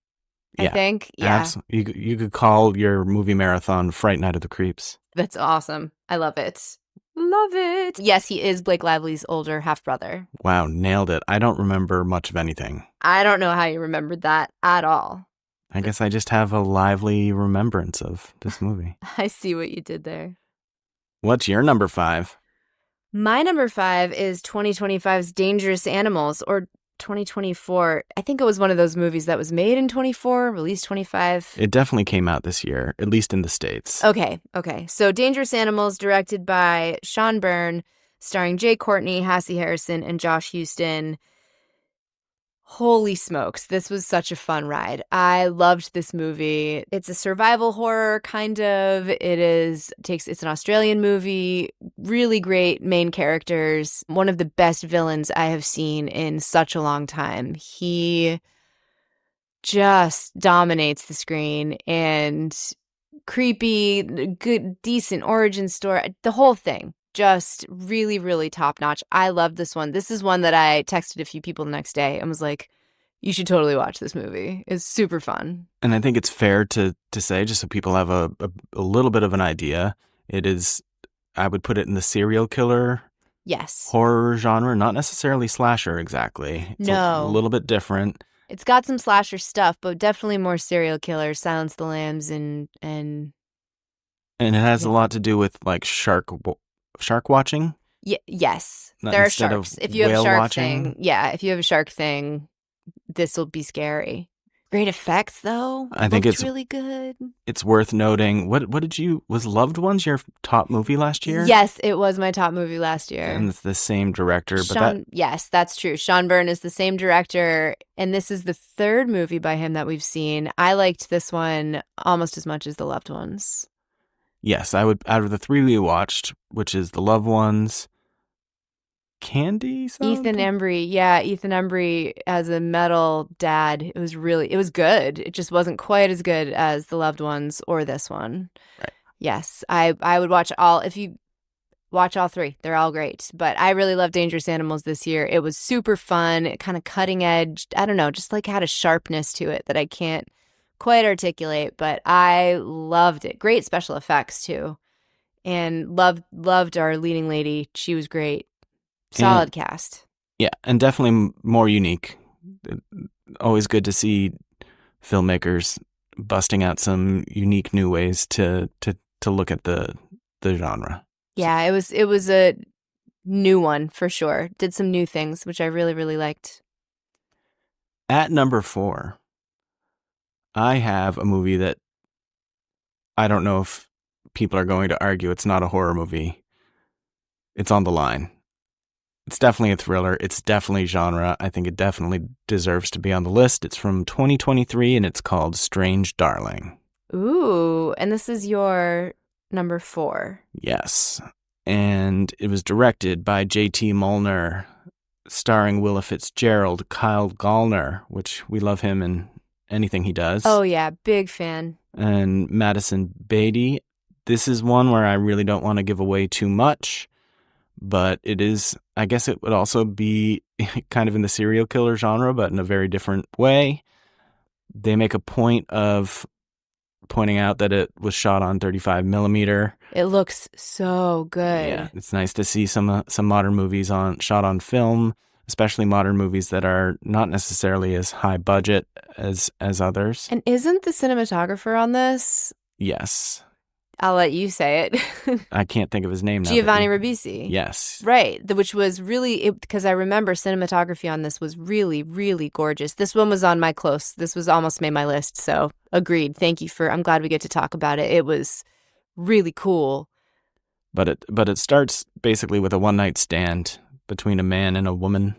I think. Yeah. You could call your movie marathon Fright Night of the Creeps. That's awesome. I love it. Love it. Yes, he is Blake Lively's older half-brother. Wow, nailed it. I don't remember much of anything. I don't know how you remembered that at all. I guess I just have a lively remembrance of this movie. I see what you did there. What's your number 5? My number 5 is 2025's Dangerous Animals, or 2024. I think it was one of those movies that was made in 24, released 25. It definitely came out this year, at least in the States. Okay. So Dangerous Animals, directed by Sean Byrne, starring Jay Courtney, Hassie Harrison, and Josh Houston. Holy smokes, this was such a fun ride. I loved this movie. It's a survival horror, kind of. It's an Australian movie, really great main characters. One of the best villains I have seen in such a long time. He just dominates the screen, and creepy, good, decent origin story, the whole thing. Just really, really top notch. I love this one. This is one that I texted a few people the next day and was like, you should totally watch this movie. It's super fun. And I think it's fair to say, just so people have a little bit of an idea, it is, I would put it in the serial killer Yes. horror genre, not necessarily slasher exactly. It's a No. little bit different. It's got some slasher stuff, but definitely more serial killer, Silence of the Lambs, and And it has a lot to do with like shark watching. yes, Not there are instead of sharks. If you have a whale shark watching. thing, if you have a shark thing, this will be scary. Great effects, though. I think Looked it's really good. It's worth noting. What was Loved Ones your top movie last year? Yes, it was my top movie last year. And it's the same director, Yes, that's true. Sean Byrne is the same director, and this is the third movie by him that we've seen. I liked this one almost as much as The Loved Ones. Yes, I would. Out of the three we watched, which is The Loved Ones, Candy, Ethan Embry as a metal dad. It was good. It just wasn't quite as good as The Loved Ones or this one. Right. Yes, I would watch all. If you watch all three, they're all great. But I really love Dangerous Animals this year. It was super fun, kind of cutting edge. I don't know, just like had a sharpness to it that I can't quite articulate, but I loved it. Great special effects too, and loved our leading lady. She was great. Solid cast. Yeah, and definitely more unique. Always good to see filmmakers busting out some unique new ways to look at the genre. Yeah, it was a new one for sure. Did some new things, which I really, really liked. At number 4, I have a movie that I don't know if people are going to argue it's not a horror movie. It's on the line. It's definitely a thriller. It's definitely genre. I think it definitely deserves to be on the list. It's from 2023, and it's called Strange Darling. Ooh, and this is your number 4. Yes. And it was directed by J.T. Molnar, starring Willa Fitzgerald, Kyle Gallner, which we love him in anything he does. Oh, yeah, big fan. And Madison Beatty. This is one where I really don't want to give away too much, but it is, I guess it would also be kind of in the serial killer genre, but in a very different way. They make a point of pointing out that it was shot on 35 millimeter. It looks so good. Yeah, it's nice to see some modern movies shot on film, especially modern movies that are not necessarily as high budget as others. And isn't the cinematographer on this? Yes. I'll let you say it. I can't think of his name now. Giovanni Ribisi. Yes. Right, which was really, because I remember cinematography on this was really, really gorgeous. This one was on my close. This was almost made my list, so agreed. Thank you I'm glad we get to talk about it. It was really cool. But it starts basically with a one-night stand between a man and a woman,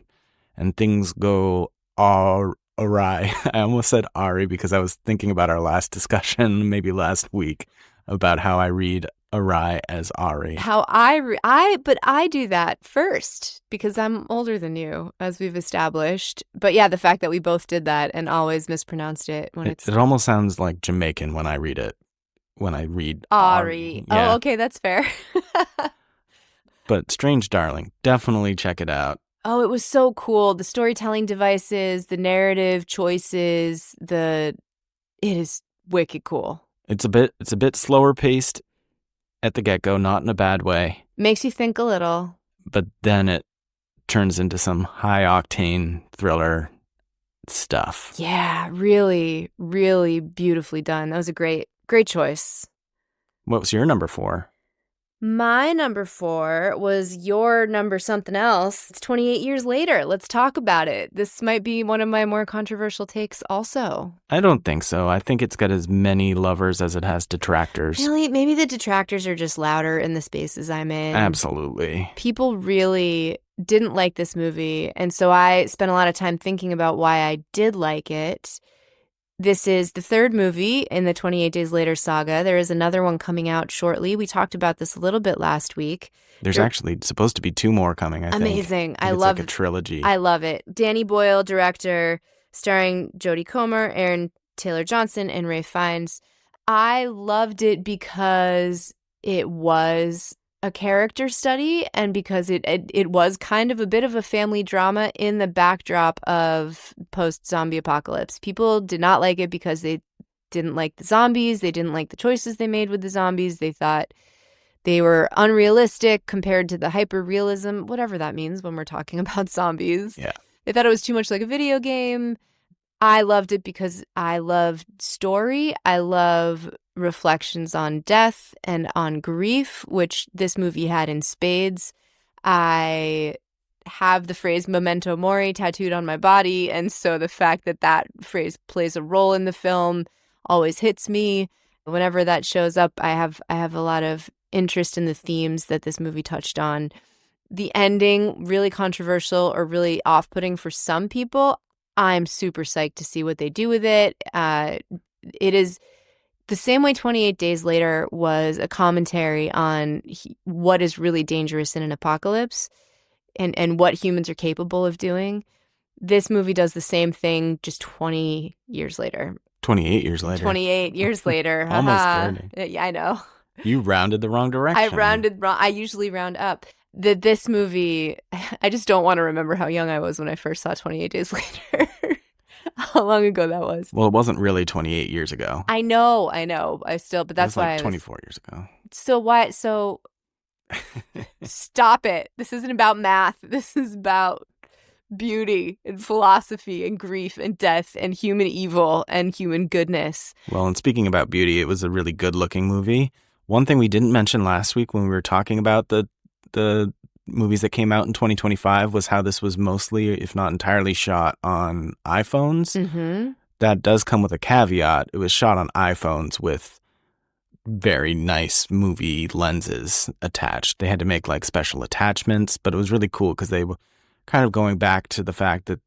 and things go awry. I almost said Ari because I was thinking about our last discussion, maybe last week, about how I read awry as Ari. How but I do that first because I'm older than you, as we've established. But yeah, the fact that we both did that and always mispronounced it when It almost sounds like Jamaican when I read it. When I read Ari. Yeah. Oh, okay, that's fair. But Strange Darling, definitely check it out. Oh, it was so cool. The storytelling devices, the narrative choices, it is wicked cool. It's a bit slower paced at the get-go, not in a bad way. Makes you think a little. But then it turns into some high-octane thriller stuff. Yeah, really, really beautifully done. That was a great choice. What was your number 4? My number 4 was your number something else. It's 28 years later. Let's talk about it. This might be one of my more controversial takes also. I don't think so. I think it's got as many lovers as it has detractors. Really? Maybe the detractors are just louder in the spaces I'm in. Absolutely. People really didn't like this movie, and so I spent a lot of time thinking about why I did like it. This is the third movie in the 28 Days Later saga. There is another one coming out shortly. We talked about this a little bit last week. There's actually supposed to be 2 more coming, I think. Amazing. I love it. It's like a trilogy. I love it. Danny Boyle, director, starring Jodie Comer, Aaron Taylor Johnson, and Ray Fiennes. I loved it because it was a character study and because it was kind of a bit of a family drama in the backdrop of post-zombie apocalypse. People did not like it because they didn't like the zombies. They didn't like the choices they made with the zombies. They thought they were unrealistic compared to the hyper-realism, whatever that means when we're talking about zombies. Yeah. They thought it was too much like a video game. I loved it because I love story. I love reflections on death and on grief, which this movie had in spades. I have the phrase memento mori tattooed on my body, and so the fact that that phrase plays a role in the film always hits me. Whenever that shows up, I have a lot of interest in the themes that this movie touched on. The ending, really controversial or really off-putting for some people. I'm super psyched to see what they do with it. It is the same way 28 Days Later was a commentary on what is really dangerous in an apocalypse and what humans are capable of doing. This movie does the same thing just 20 years later. 28 years later. 28 years later. Almost Haha. 30. Yeah, I know. You rounded the wrong I direction. rounded wrong. I usually round up. This movie, I just don't want to remember how young I was when I first saw 28 Days Later. How long ago that was. Well, it wasn't really 28 years ago. I know. But that's it was like why 24 years ago. So stop it. This isn't about math. This is about beauty and philosophy and grief and death and human evil and human goodness. Well, and speaking about beauty, it was a really good-looking movie. One thing we didn't mention last week when we were talking about the movies that came out in 2025 was how this was mostly, if not entirely, shot on iPhones. Mm-hmm. That does come with a caveat. It was shot on iPhones with very nice movie lenses attached. They had to make like special attachments, but it was really cool because they were kind of going back to the fact that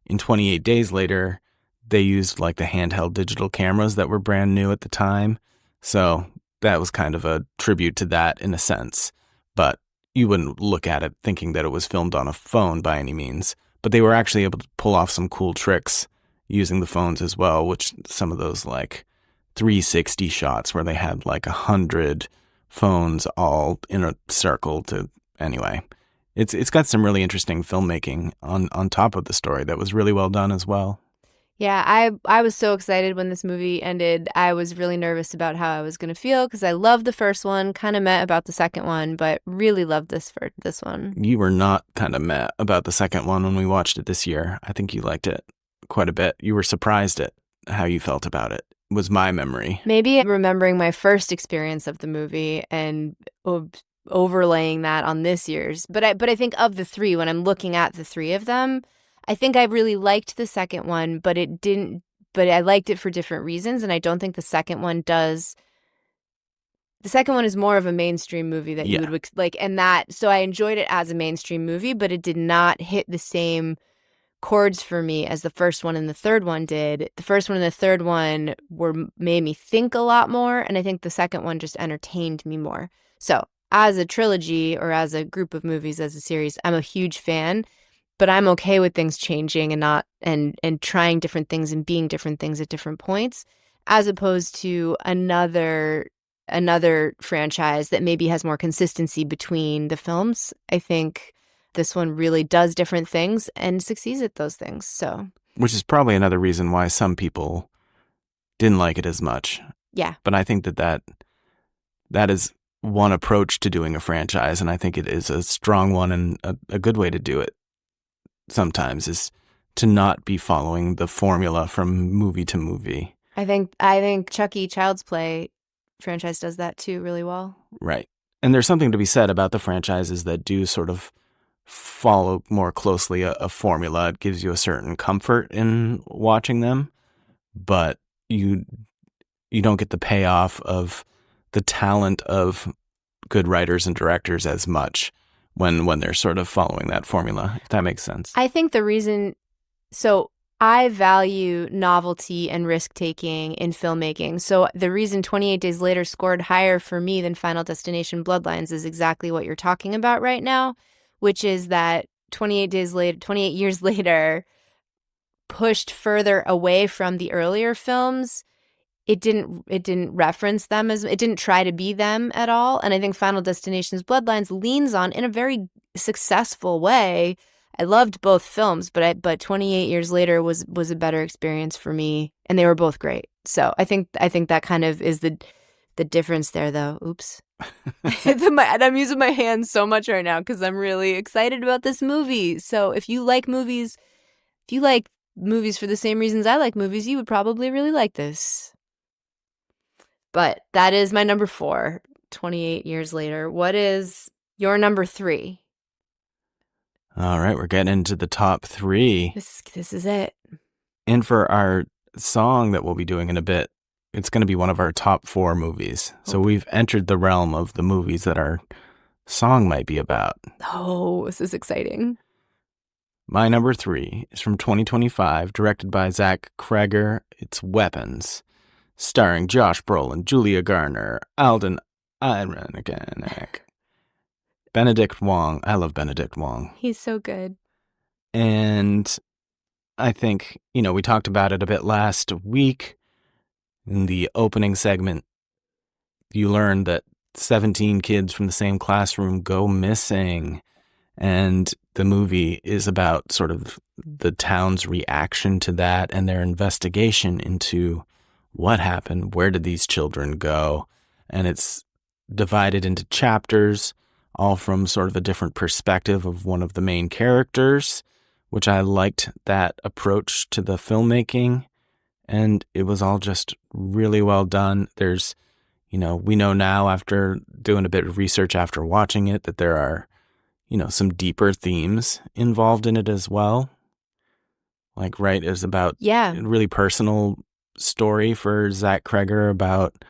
in 28 Days Later, they used like the handheld digital cameras that were brand new at the time. So that was kind of a tribute to that in a sense. But you wouldn't look at it thinking that it was filmed on a phone by any means. But they were actually able to pull off some cool tricks using the phones as well, which some of those like 360 shots where they had like 100 phones all in a circle to anyway. It's got some really interesting filmmaking on top of the story that was really well done as well. Yeah, I was so excited when this movie ended. I was really nervous about how I was going to feel because I loved the first one, kind of meh about the second one, but really loved this one. You were not kind of meh about the second one when we watched it this year. I think you liked it quite a bit. You were surprised at how you felt about it, was my memory. Maybe remembering my first experience of the movie and overlaying that on this year's. But I think of the three, when I'm looking at the three of them, I think I really liked the second one, but I liked it for different reasons. And I don't think the second one does. The second one is more of a mainstream movie that you would like. So I enjoyed it as a mainstream movie, but it did not hit the same chords for me as the first one and the third one did. The first one and the third one made me think a lot more. And I think the second one just entertained me more. So as a trilogy or as a group of movies, as a series, I'm a huge fan. But I'm okay with things changing and trying different things and being different things at different points, as opposed to another franchise that maybe has more consistency between the films. I think this one really does different things and succeeds at those things. So, which is probably another reason why some people didn't like it as much. Yeah. But I think that is one approach to doing a franchise, and I think it is a strong one and a good way to do it. Sometimes is to not be following the formula from movie to movie. I think Chucky Child's Play franchise does that too really well. Right. And there's something to be said about the franchises that do sort of follow more closely a formula. It gives you a certain comfort in watching them, but you don't get the payoff of the talent of good writers and directors as much when they're sort of following that formula, if that makes sense. I think the reason, so I value novelty and risk-taking in filmmaking. So the reason 28 Days Later scored higher for me than Final Destination Bloodlines is exactly what you're talking about right now, which is that 28 years later pushed further away from the earlier films it didn't reference them as it didn't try to be them at all. And I think Final Destination's Bloodlines leans on in a very successful way. I loved both films, but 28 years later was a better experience for me, and they were both great. So I think that kind of is the difference there, though. Oops. I'm using my hands so much right now because I'm really excited about this movie. So if you like movies for the same reasons I like movies, you would probably really like this. But that is my number 4, 28 years later. What is your number 3? All right, we're getting into the top 3. This is it. And for our song that we'll be doing in a bit, it's going to be one of our top 4 movies. So we've entered the realm of the movies that our song might be about. Oh, this is exciting. My number 3 is from 2025, directed by Zach Cregger. It's Weapons, starring Josh Brolin, Julia Garner, Alden Ehrenreich, Benedict Wong. I love Benedict Wong. He's so good. And I think, we talked about it a bit last week. In the opening segment, you learned that 17 kids from the same classroom go missing. And the movie is about sort of the town's reaction to that and their investigation into what happened, where did these children go? And it's divided into chapters, all from sort of a different perspective of one of the main characters, which I liked that approach to the filmmaking. And it was all just really well done. There's, we know now after doing a bit of research after watching it that there are, some deeper themes involved in it as well. Like, right, it was about a really personal story for Zach Cregger about,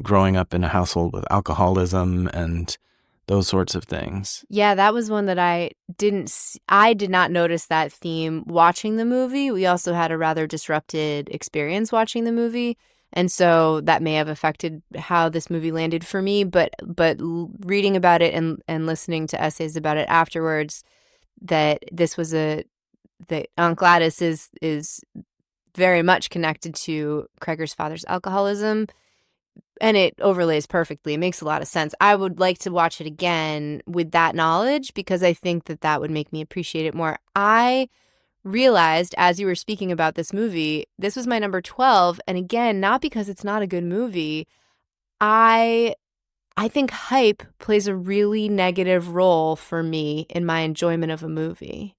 growing up in a household with alcoholism and those sorts of things. Yeah, that was one that I did not notice that theme watching the movie. We also had a rather disrupted experience watching the movie. And so that may have affected how this movie landed for me. But reading about it and listening to essays about it afterwards, that this was that Aunt Gladys is very much connected to Cregger's father's alcoholism. And it overlays perfectly. It makes a lot of sense. I would like to watch it again with that knowledge because I think that would make me appreciate it more. I realized as you were speaking about this movie, this was my number 12. And again, not because it's not a good movie. I think hype plays a really negative role for me in my enjoyment of a movie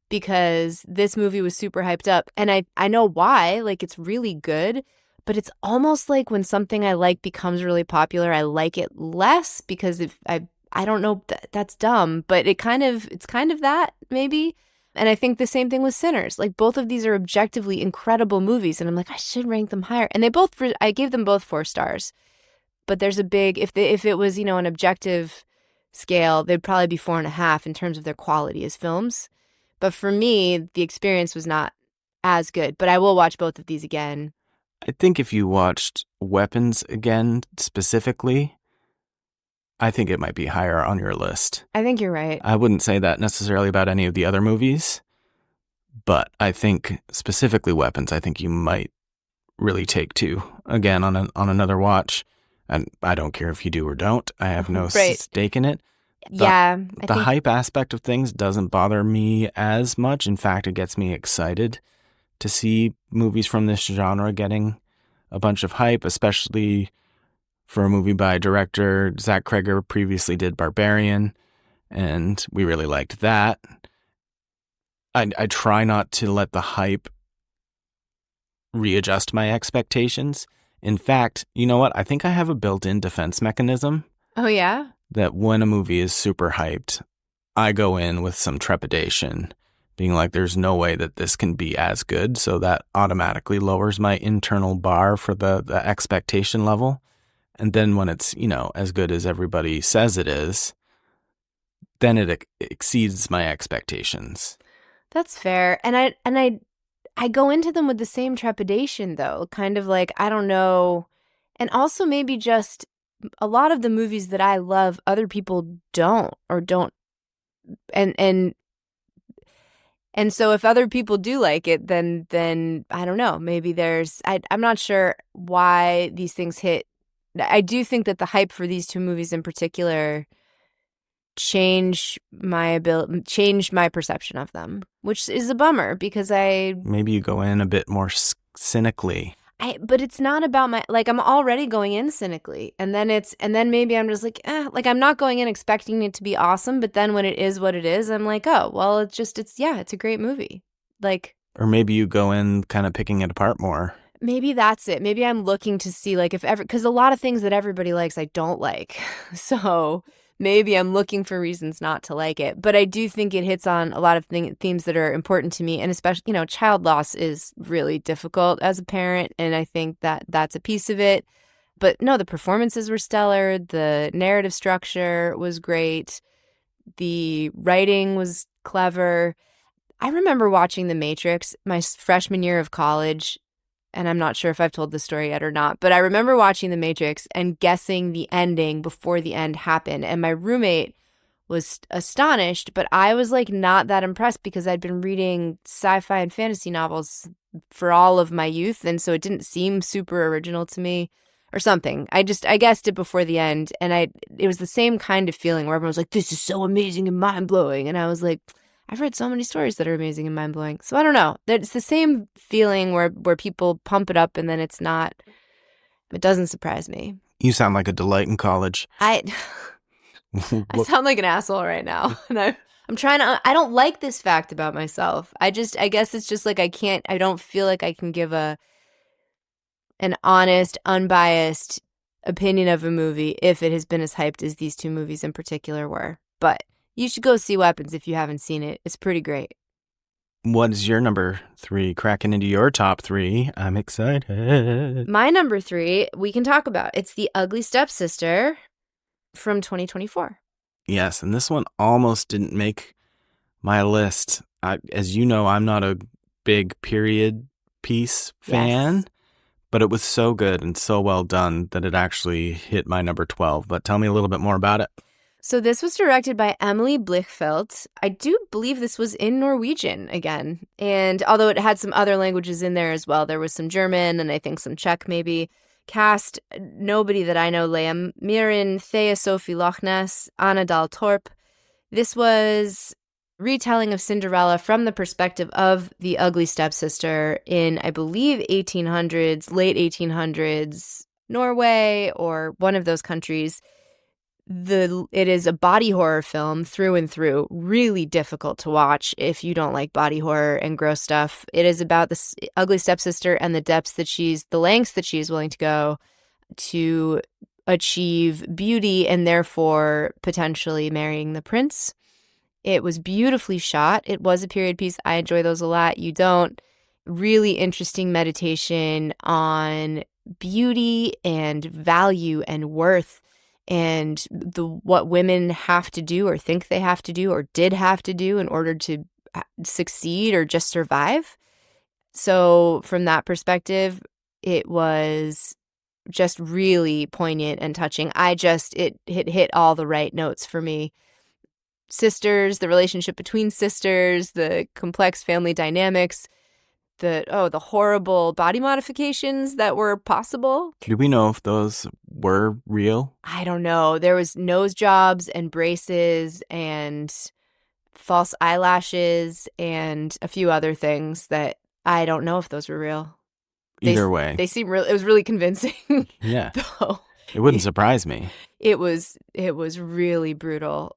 because this movie was super hyped up. And I know why. Like, it's really good. But it's almost like when something I like becomes really popular, I like it less because if I don't know, that's dumb, but it's kind of that maybe. And I think the same thing with Sinners. Like, both of these are objectively incredible movies, and I'm like, I should rank them higher. And I gave them both 4 stars. But there's a big if it was an objective scale, they'd probably be 4.5 in terms of their quality as films. But for me, the experience was not as good. But I will watch both of these again. I think if you watched Weapons again specifically, I think it might be higher on your list. I think you're right. I wouldn't say that necessarily about any of the other movies, but I think specifically Weapons, I think you might really take to again on another watch. And I don't care if you do or don't. I have no stake in it. The hype aspect of things doesn't bother me as much. In fact, it gets me excited to see movies from this genre getting a bunch of hype, especially for a movie by director Zach Cregger previously did Barbarian, and we really liked that. I try not to let the hype readjust my expectations. In fact, you know what? I think I have a built-in defense mechanism. Oh, yeah? That when a movie is super hyped, I go in with some trepidation, being like, there's no way that this can be as good. So that automatically lowers my internal bar for the expectation level. And then when it's, as good as everybody says it is, then it exceeds my expectations. That's fair. And I go into them with the same trepidation, though, kind of like, I don't know. And also maybe just a lot of the movies that I love, other people don't. And And so if other people do like it, then I don't know. Maybe I'm not sure why these things hit. I do think that the hype for these two movies in particular changed my perception of them, which is a bummer because Maybe you go in a bit more cynically. but it's not about I'm already going in cynically, and then maybe I'm just like, I'm not going in expecting it to be awesome, but then when it is what it is, I'm like, oh, well, it's a great movie. Like, or maybe you go in kind of picking it apart more. Maybe that's it. Maybe I'm looking to see because a lot of things that everybody likes, I don't like. So maybe I'm looking for reasons not to like it. But I do think it hits on a lot of themes that are important to me. And especially, child loss is really difficult as a parent. And I think that that's a piece of it. But no, the performances were stellar. The narrative structure was great. The writing was clever. I remember watching The Matrix my freshman year of college. And I'm not sure if I've told this story yet or not, but I remember watching The Matrix and guessing the ending before the end happened. And my roommate was astonished, but I was not that impressed because I'd been reading sci-fi and fantasy novels for all of my youth. And so it didn't seem super original to me or something. I guessed it before the end. And it was the same kind of feeling where everyone was like, this is so amazing and mind blowing. And I was like, I've read so many stories that are amazing and mind-blowing. So I don't know. It's the same feeling where people pump it up and then it's not. It doesn't surprise me. You sound like a delight in college. I sound like an asshole right now. And I'm trying to. I don't like this fact about myself. I guess it's just I don't feel like I can give an honest, unbiased opinion of a movie if it has been as hyped as these two movies in particular were. But you should go see Weapons if you haven't seen it. It's pretty great. What is your number 3? Cracking into your top 3. I'm excited. My number 3, we can talk about. It's The Ugly Stepsister from 2024. Yes, and this one almost didn't make my list. As you know, I'm not a big period piece fan, Yes. but it was so good and so well done that it actually hit my number 12. But tell me a little bit more about it. So this was directed by Emily Blichfeldt. I do believe this was in Norwegian again. And although it had some other languages in there as well, there was some German and I think some Czech maybe. Cast, nobody that I know, Liam Mirren, Thea Sophie Lochnes, Anna Dahl Torp. This was retelling of Cinderella from the perspective of the ugly stepsister in, I believe, late 1800s, Norway or one of those countries. It is a body horror film through and through, really difficult to watch if you don't like body horror and gross stuff. It is about this ugly stepsister and the lengths that she is willing to go to achieve beauty and therefore potentially marrying the prince. It was beautifully shot. It was a period piece. I enjoy those a lot. You don't. Really interesting meditation on beauty and value and worth and what women have to do or think they have to do or did have to do in order to succeed or just survive. So from that perspective, it was just really poignant and touching. It hit all the right notes for me. Sisters, the relationship between sisters, the complex family dynamics, the horrible body modifications that were possible. Do we know if those were real? I don't know. There was nose jobs and braces and false eyelashes and a few other things that I don't know if those were real. Either way. They seem real. It was really convincing. Yeah. Though. It wouldn't surprise me. It was really brutal.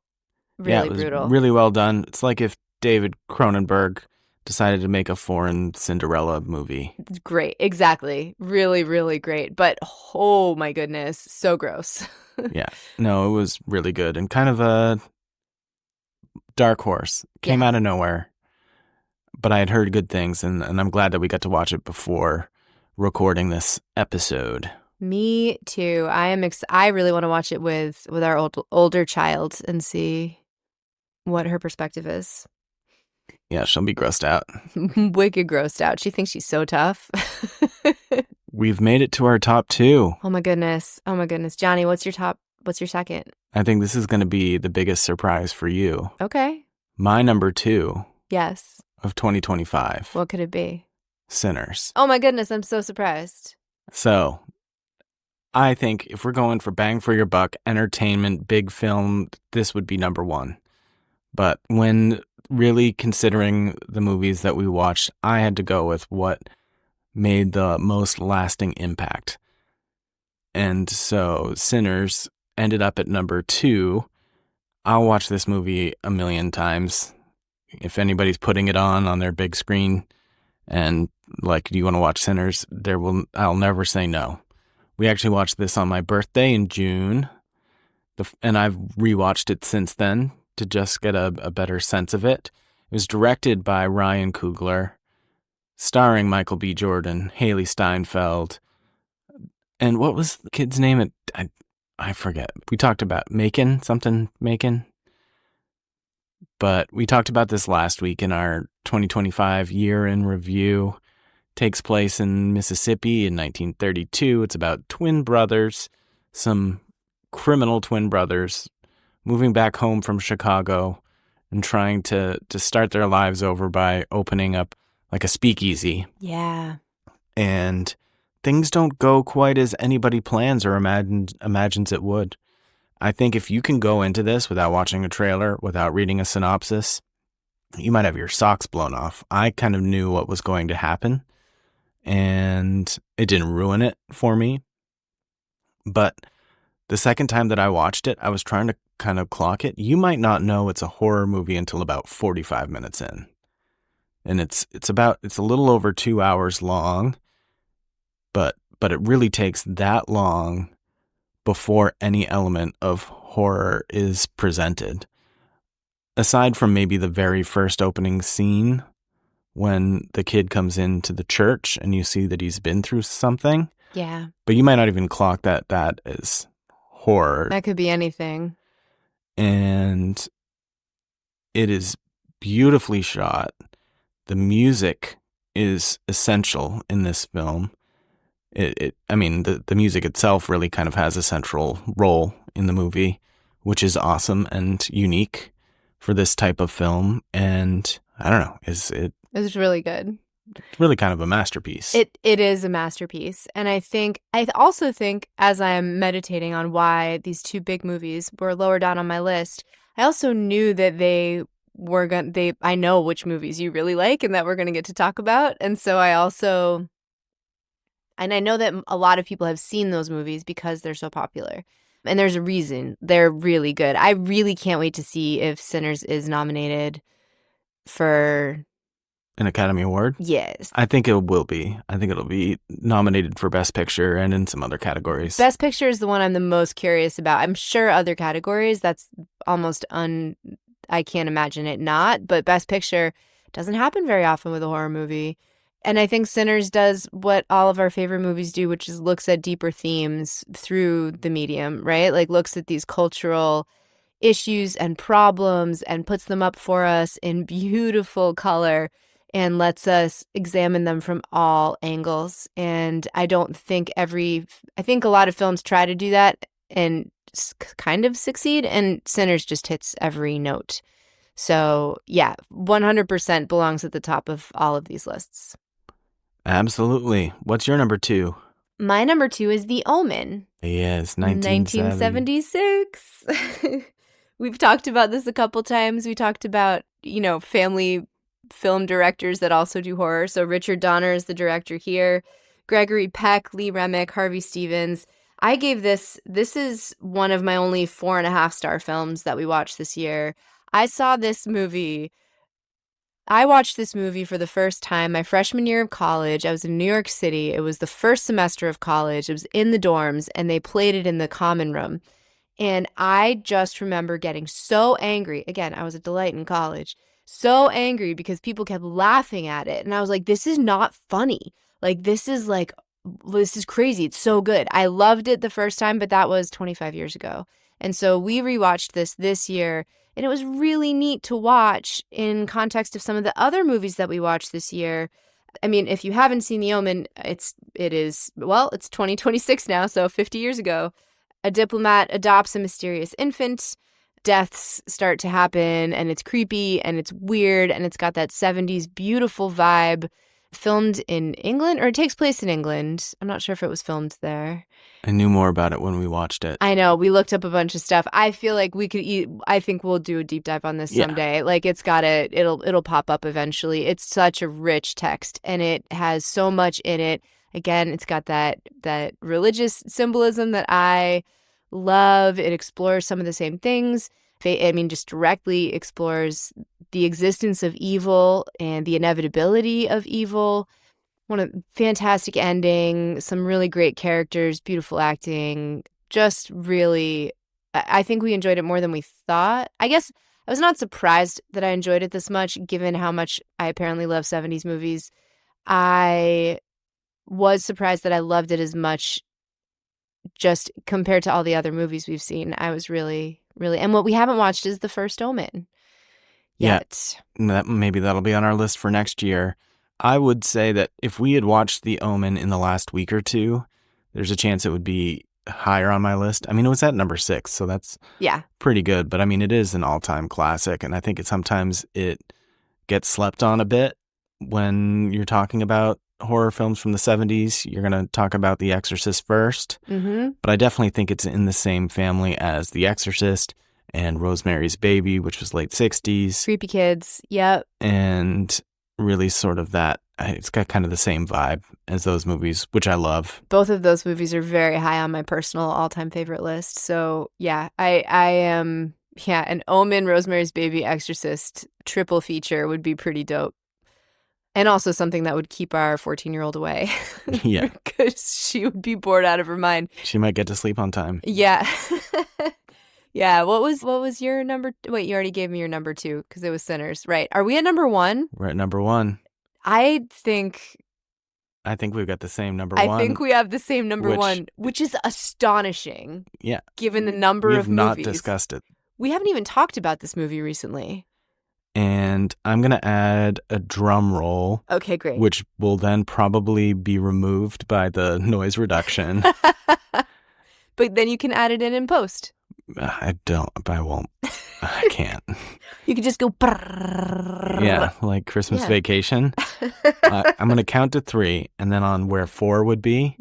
Really brutal. Really well done. It's like if David Cronenberg decided to make a foreign Cinderella movie. Great. Exactly. Really, really great. But oh my goodness, so gross. Yeah. No, it was really good and kind of a dark horse. Came out of nowhere. But I had heard good things and I'm glad that we got to watch it before recording this episode. Me too. I really want to watch it with our older child and see what her perspective is. Yeah, she'll be grossed out. Wicked grossed out. She thinks she's so tough. We've made it to our top 2. Oh my goodness. Johnny, what's your second? I think this is going to be the biggest surprise for you. Okay. My number 2. Yes. of 2025. What could it be? Sinners. Oh my goodness, I'm so surprised. So I think if we're going for bang for your buck, entertainment, big film, this would be number one. But when really considering the movies that we watched, I had to go with what made the most lasting impact. And so Sinners ended up at number 2. I'll watch this movie a million times. If anybody's putting it on their big screen and like, do you want to watch Sinners? I'll never say no. We actually watched this on my birthday in June, and I've rewatched it since then to just get a better sense of it. It was directed by Ryan Coogler, starring Michael B. Jordan, Haley Steinfeld, and what was the kid's name? I forget. We talked about Macon. But we talked about this last week in our 2025 year in review. Takes place in Mississippi in 1932. It's about twin brothers, some criminal twin brothers, moving back home from Chicago and trying to start their lives over by opening up like a speakeasy. Yeah. And things don't go quite as anybody plans or imagines it would. I think if you can go into this without watching a trailer, without reading a synopsis, you might have your socks blown off. I kind of knew what was going to happen, and it didn't ruin it for me. But the second time that I watched it, I was trying to kind of clock it. You might not know it's a horror movie until about 45 minutes in. And it's a little over 2 hours long, but it really takes that long before any element of horror is presented. Aside from maybe the very first opening scene when the kid comes into the church and you see that he's been through something. Yeah. But you might not even clock that as horror. That could be anything. And it is beautifully shot. The music is essential in this film. The music itself really kind of has a central role in the movie, which is awesome and unique for this type of film. And I don't know, it's really good. Really kind of a masterpiece. It is a masterpiece. And I also think as I'm meditating on why these two big movies were lower down on my list, I also knew that I know which movies you really like and that we're going to get to talk about. And so I know that a lot of people have seen those movies because they're so popular. And there's a reason. They're really good. I really can't wait to see if Sinners is nominated for an Academy Award? Yes. I think it will be. I think it'll be nominated for Best Picture and in some other categories. Best Picture is the one I'm the most curious about. I'm sure other categories, that's almost I can't imagine it not. But Best Picture doesn't happen very often with a horror movie. And I think Sinners does what all of our favorite movies do, which is looks at deeper themes through the medium, right? Like looks at these cultural issues and problems and puts them up for us in beautiful color and lets us examine them from all angles. And I think a lot of films try to do that and kind of succeed, and Sinners just hits every note. So yeah, 100% belongs at the top of all of these lists. Absolutely. What's your number 2? My number 2 is The Omen. Yes, 1976. We've talked about this a couple times. We talked about, family film directors that also do horror. So Richard Donner is the director here. Gregory Peck, Lee Remick, Harvey Stevens. I gave this is one of my only 4.5-star films that we watched this year. I watched this movie for the first time my freshman year of college. I was in New York City. It was the first semester of college. It was in the dorms, and they played it in the common room. And I just remember getting so angry. Again, I was a delight in college. So angry because people kept laughing at it. And I was like, this is not funny. This is crazy. It's so good. I loved it the first time, but that was 25 years ago. And so we rewatched this year. And it was really neat to watch in context of some of the other movies that we watched this year. I mean, if you haven't seen The Omen, it's 2026 now, so 50 years ago. A diplomat adopts a mysterious infant. deaths start to happen, and it's creepy and it's weird, and it's got that 70s beautiful vibe. Filmed in England, or it takes place in England. I'm not sure if it was filmed there. I knew more about it when we watched it. I know. We looked up a bunch of stuff. I feel like we could I think we'll do a deep dive on this someday. Like it'll pop up eventually. It's such a rich text, and it has so much in it. Again, it's got that religious symbolism that I love. It explores some of the same things. I mean, just directly explores the existence of evil and the inevitability of evil. One of fantastic ending, some really great characters, beautiful acting. Just really, I think we enjoyed it more than we thought. I guess I was not surprised that I enjoyed it this much, given how much I apparently love 70s movies. I was surprised that I loved it as much, just compared to all the other movies we've seen. I was really, really, and what we haven't watched is The First Omen yet. Yeah, maybe that'll be on our list for next year. I would say that if we had watched The Omen in the last week or two, there's a chance it would be higher on my list. I mean, it was at number 6, so that's pretty good. But I mean, it is an all-time classic, and I think sometimes it gets slept on a bit when you're talking about horror films from the 70s. You're going to talk about The Exorcist first, but I definitely think it's in the same family as The Exorcist and Rosemary's Baby, which was late 60s. Creepy Kids, yep. And really sort of that, it's got kind of the same vibe as those movies, which I love. Both of those movies are very high on my personal all-time favorite list. So yeah, I am, an Omen, Rosemary's Baby, Exorcist triple feature would be pretty dope. And also something that would keep our 14-year-old away. Yeah. Because she would be bored out of her mind. She might get to sleep on time. Yeah. Yeah. What was your number? Wait, you already gave me your number 2 because it was Sinners. Right. Are we at number 1? We're at number 1. I think we've got the same number 1. I think we have the same number 1, which is astonishing. Yeah. Given the number of movies. We have not discussed it. We haven't even talked about this movie recently. And I'm going to add a drum roll. Okay, great. Which will then probably be removed by the noise reduction. But then you can add it in post. I won't. I can't. You could just go. Yeah, like Christmas Vacation. I'm going to count to 3, and then on where 4 would be,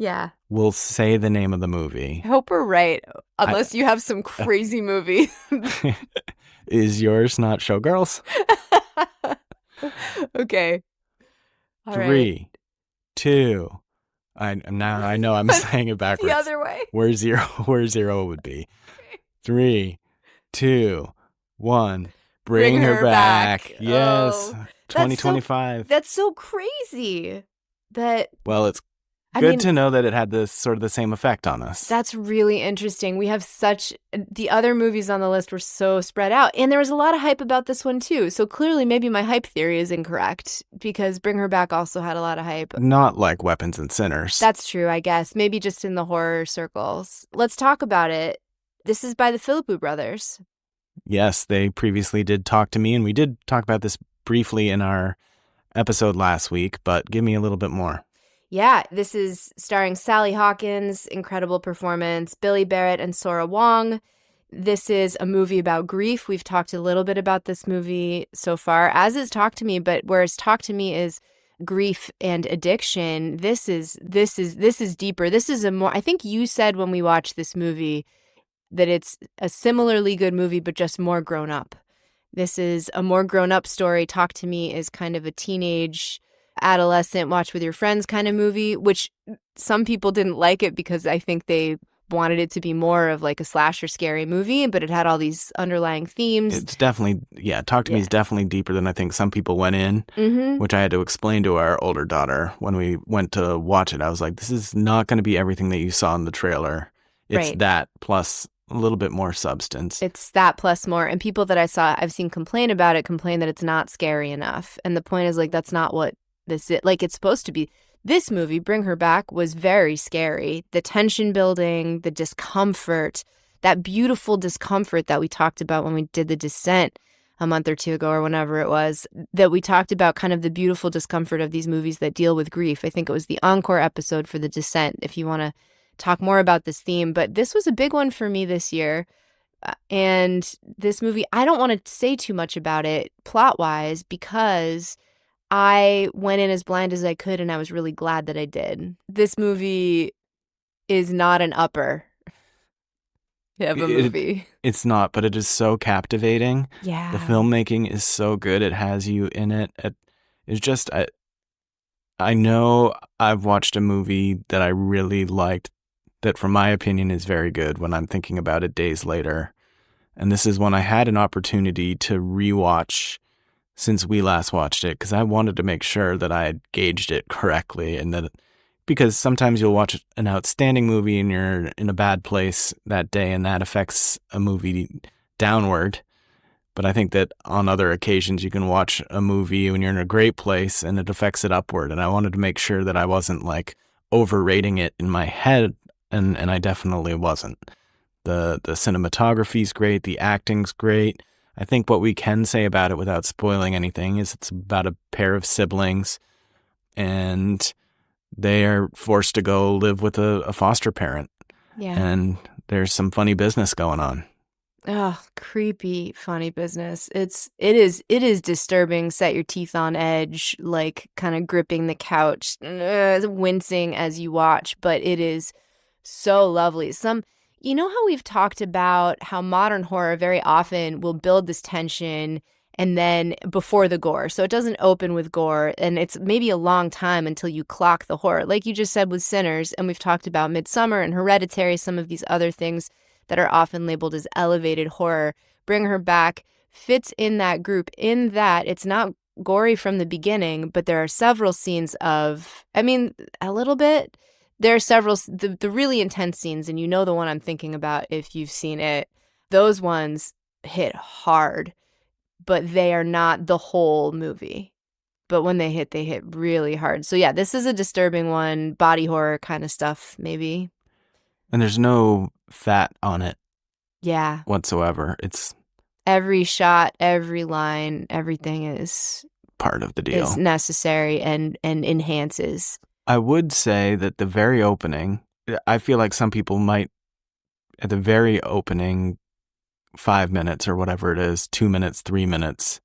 we'll say the name of the movie. I hope we're right, unless you have some crazy movie. Is yours not Showgirls? Okay. All 3, right. 2. I know I'm saying it backwards. The other way. Where 0 would be. 3, 2, 1. Bring her back. Yes. Oh, 2025. That's so crazy. Well, it's good to know that it had this sort of the same effect on us. That's really interesting. We have the other movies on the list were so spread out, and there was a lot of hype about this one too. So clearly maybe my hype theory is incorrect, because Bring Her Back also had a lot of hype. Not like Weapons and Sinners. That's true, I guess. Maybe just in the horror circles. Let's talk about it. This is by the Philippou brothers. Yes, they previously did Talk to Me, and we did talk about this briefly in our episode last week, but give me a little bit more. Yeah, this is starring Sally Hawkins, incredible performance, Billy Barrett and Sora Wong. This is a movie about grief. We've talked a little bit about this movie so far, as is Talk to Me, but whereas Talk to Me is grief and addiction, this is deeper. This is I think you said when we watched this movie that it's a similarly good movie, but just more grown up. This is a more grown up story. Talk to Me is kind of a teenage, adolescent, watch with your friends kind of movie, which some people didn't like it because I think they wanted it to be more of like a slasher scary movie, but it had all these underlying themes. It's definitely, Talk to Me is definitely deeper than I think some people went in, which I had to explain to our older daughter when we went to watch it. I was like, this is not going to be everything that you saw in the trailer. It's that plus a little bit more substance. It's that plus more. And people that I've seen complain about it, complain that it's not scary enough. And the point is, like, that's not what this is. Like, it's supposed to be. This movie, Bring Her Back, was very scary. The tension building, the discomfort, that beautiful discomfort that we talked about when we did The Descent a month or 2 ago or whenever it was, that we talked about kind of the beautiful discomfort of these movies that deal with grief. I think it was the encore episode for The Descent, if you want to talk more about this theme. But this was a big one for me this year. And this movie, I don't want to say too much about it plot-wise because I went in as blind as I could, and I was really glad that I did. This movie is not an upper of a movie. It's not, but it is so captivating. Yeah. The filmmaking is so good. It has you in it. It's just, I know I've watched a movie that I really liked that, from my opinion, is very good when I'm thinking about it days later. And this is one I had an opportunity to rewatch since we last watched it, because I wanted to make sure that I had gauged it correctly, and that, because sometimes you'll watch an outstanding movie and you're in a bad place that day, and that affects a movie downward. But I think that on other occasions you can watch a movie when you're in a great place and it affects it upward. And I wanted to make sure that I wasn't like overrating it in my head, and I definitely wasn't. The cinematography's great, the acting's great. I think what we can say about it without spoiling anything is it's about a pair of siblings, and they are forced to go live with a foster parent. Yeah. And there's some funny business going on. Oh, creepy, funny business. It is disturbing, set your teeth on edge, like kind of gripping the couch, wincing as you watch, but it is so lovely. You know how we've talked about how modern horror very often will build this tension and then before the gore. So it doesn't open with gore, and it's maybe a long time until you clock the horror. Like you just said with Sinners, and we've talked about Midsommar and Hereditary, some of these other things that are often labeled as elevated horror. Bring Her Back fits in that group, in that it's not gory from the beginning, but there are several scenes of, I mean, a little bit. There are several, the really intense scenes, and you know the one I'm thinking about if you've seen it. Those ones hit hard, but they are not the whole movie. But when they hit really hard. So yeah, this is a disturbing one, body horror kind of stuff, maybe. And there's no fat on it Yeah. whatsoever. It's Every shot, every line, everything is part of the deal. Is necessary and enhances. I would say that the very opening, I feel like some people might, at the very opening, 5 minutes or whatever it is, 2 minutes, 3 minutes,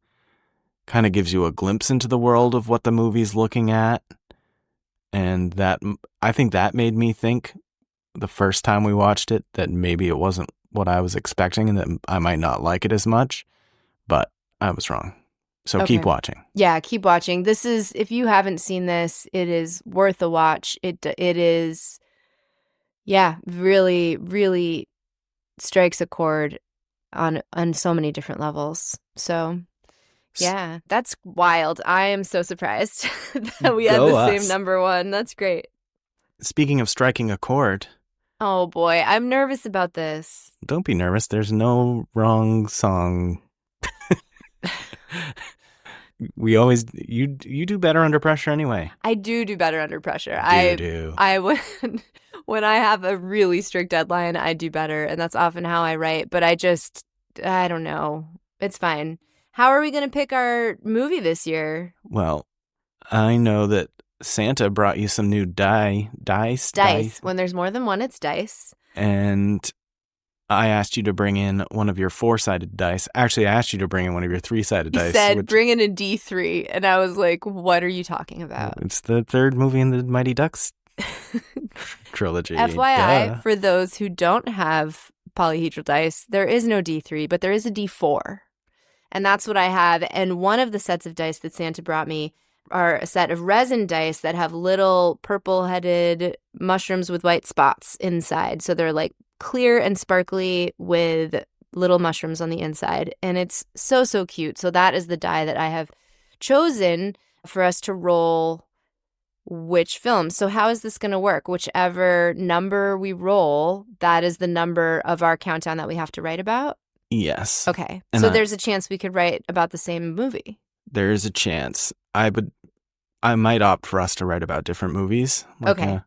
kind of gives you a glimpse into the world of what the movie's looking at. And I think that made me think the first time we watched it that maybe it wasn't what I was expecting and that I might not like it as much, but I was wrong. So keep watching. Yeah, keep watching. This is, if you haven't seen this, it is worth a watch. It is, yeah, really, really strikes a chord on so many different levels. So, yeah, that's wild. I am so surprised that we had the same number one. That's great. Speaking of striking a chord. Oh boy, I'm nervous about this. Don't be nervous. There's no wrong song. You do better under pressure anyway. I do better under pressure. When I have a really strict deadline, I do better, and that's often how I write. But I don't know. It's fine. How are we going to pick our movie this year? Well, I know that Santa brought you some new dice. When there's more than one, it's dice. And I asked you to bring in one of your 4-sided dice. Actually, I asked you to bring in one of your 3-sided dice. You said, bring in a D3. And I was like, what are you talking about? It's the third movie in the Mighty Ducks trilogy. FYI, for those who don't have polyhedral dice, there is no D3, but there is a D4. And that's what I have. And one of the sets of dice that Santa brought me are a set of resin dice that have little purple-headed mushrooms with white spots inside. So they're like clear and sparkly with little mushrooms on the inside. And it's so, so cute. So that is the die that I have chosen for us to roll which film. So how is this going to work? Whichever number we roll, that is the number of our countdown that we have to write about? Yes. Okay. And so there's a chance we could write about the same movie. There is a chance. I might opt for us to write about different movies. Okay.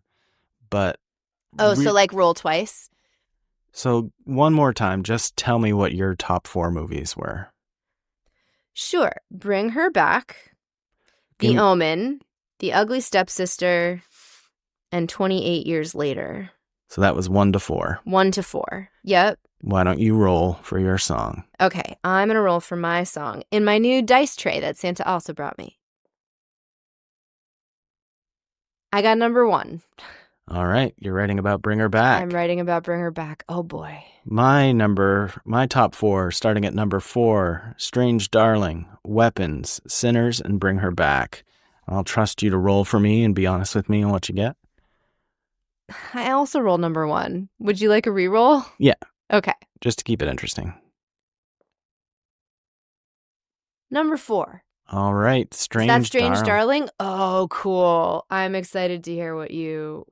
But so like roll twice? So one more time, just tell me what your top 4 movies were. Sure. Bring Her Back, The Omen, The Ugly Stepsister, and 28 Years Later. So that was 1 to 4. 1 to 4. Yep. Why don't you roll for your song? Okay, I'm going to roll for my song in my new dice tray that Santa also brought me. I got number 1. All right, you're writing about Bring Her Back. I'm writing about Bring Her Back. Oh, boy. My top 4, starting at number 4, Strange Darling, Weapons, Sinners, and Bring Her Back. I'll trust you to roll for me and be honest with me on what you get. I also rolled number 1. Would you like a reroll? Yeah. Okay. Just to keep it interesting. Number 4. All right, Strange Is that Strange Darling? Darling? Oh, cool. I'm excited to hear what you...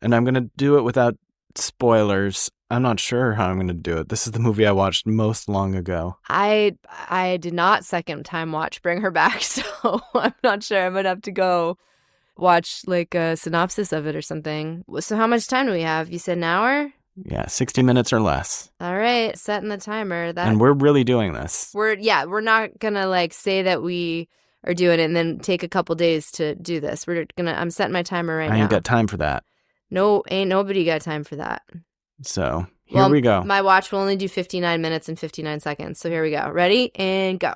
And I'm going to do it without spoilers. I'm not sure how I'm going to do it. This is the movie I watched most long ago. I did not second time watch Bring Her Back, so I'm not sure. I might have to go watch like a synopsis of it or something. So how much time do we have? You said an hour? Yeah, 60 minutes or less. All right, setting the timer. And we're really doing this. We're not gonna like say that we are doing it and then take a couple days to do this. I'm setting my timer right now. I ain't got time for that. No, ain't nobody got time for that. So here we go. My watch will only do 59 minutes and 59 seconds. So here we go. Ready and go.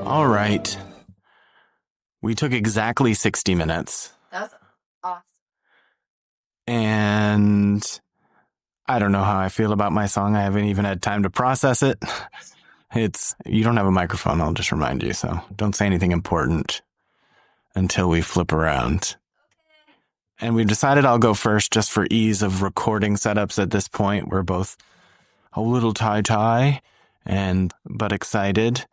All right. We took exactly 60 minutes. That's awesome. And I don't know how I feel about my song. I haven't even had time to process it. You don't have a microphone, I'll just remind you, so don't say anything important until we flip around. Okay. And we've decided I'll go first just for ease of recording setups at this point. We're both a little tie-tie, but excited.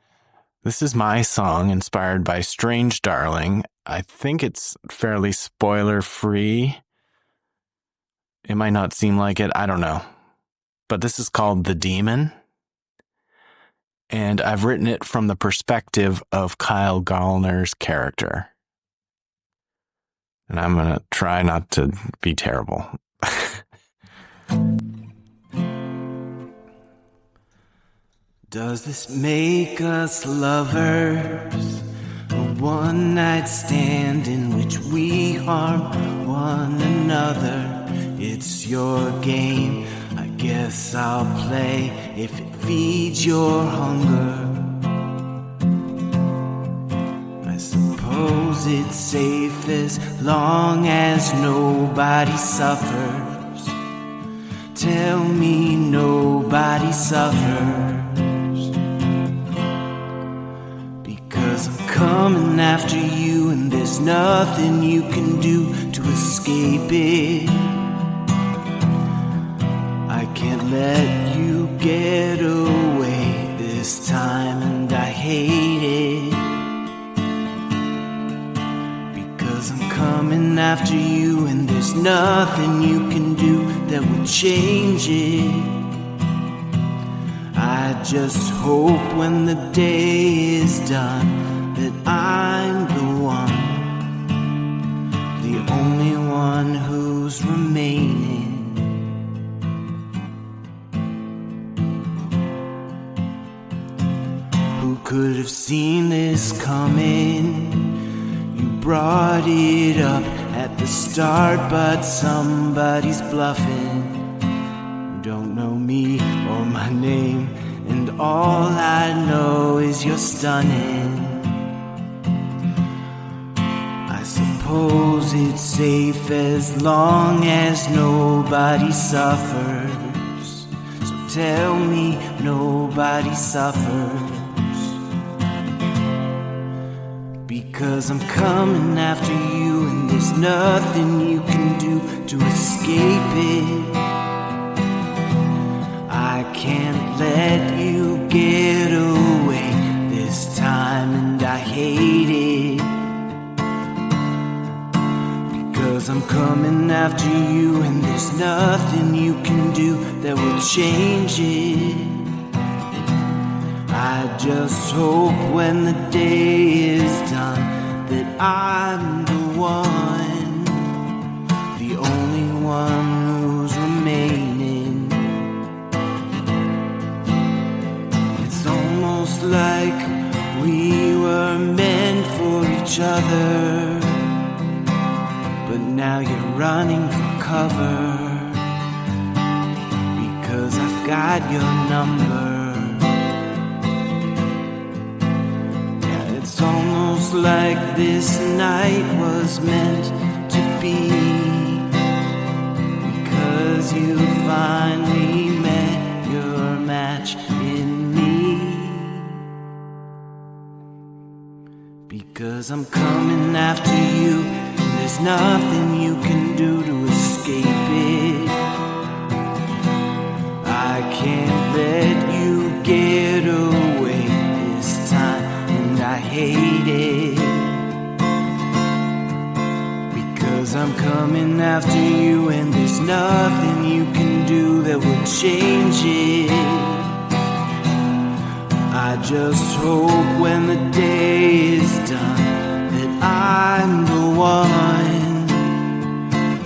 This is my song inspired by Strange Darling. I think it's fairly spoiler-free. It might not seem like it, I don't know. But this is called The Demon. And I've written it from the perspective of Kyle Gallner's character. And I'm going to try not to be terrible. Does this make us lovers? A one-night stand in which we harm one another? It's your game, I guess I'll play if it feeds your hunger. I suppose it's safe as long as nobody suffers. Tell me nobody suffers. Because I'm coming after you and there's nothing you can do to escape it. I can't let you get away this time and I hate it. Because I'm coming after you and there's nothing you can do that will change it. I just hope when the day is done that I'm the one, the only one who's remaining. Who could have seen this coming? You brought it up at the start, but somebody's bluffing. You don't know me or my name, and all I know is you're stunning. I suppose it's safe as long as nobody suffers. So tell me nobody suffers. Because I'm coming after you and there's nothing you can do to escape it. I can't let you get away this time and I hate it. Because I'm coming after you and there's nothing you can do that will change it. I just hope when the day is done that I'm the one, the only one who's remaining. It's almost like we were meant for each other, but now you're running for cover, because I've got your number. Yeah, it's almost like this night was meant to be, because you finally met your match in me. Because I'm coming after you, and there's nothing you can do to escape it. I can't let you get away this time, and I hate it. Because I'm coming after you, and there's nothing you can do that will change it. I just hope when the day is done that I'm the one,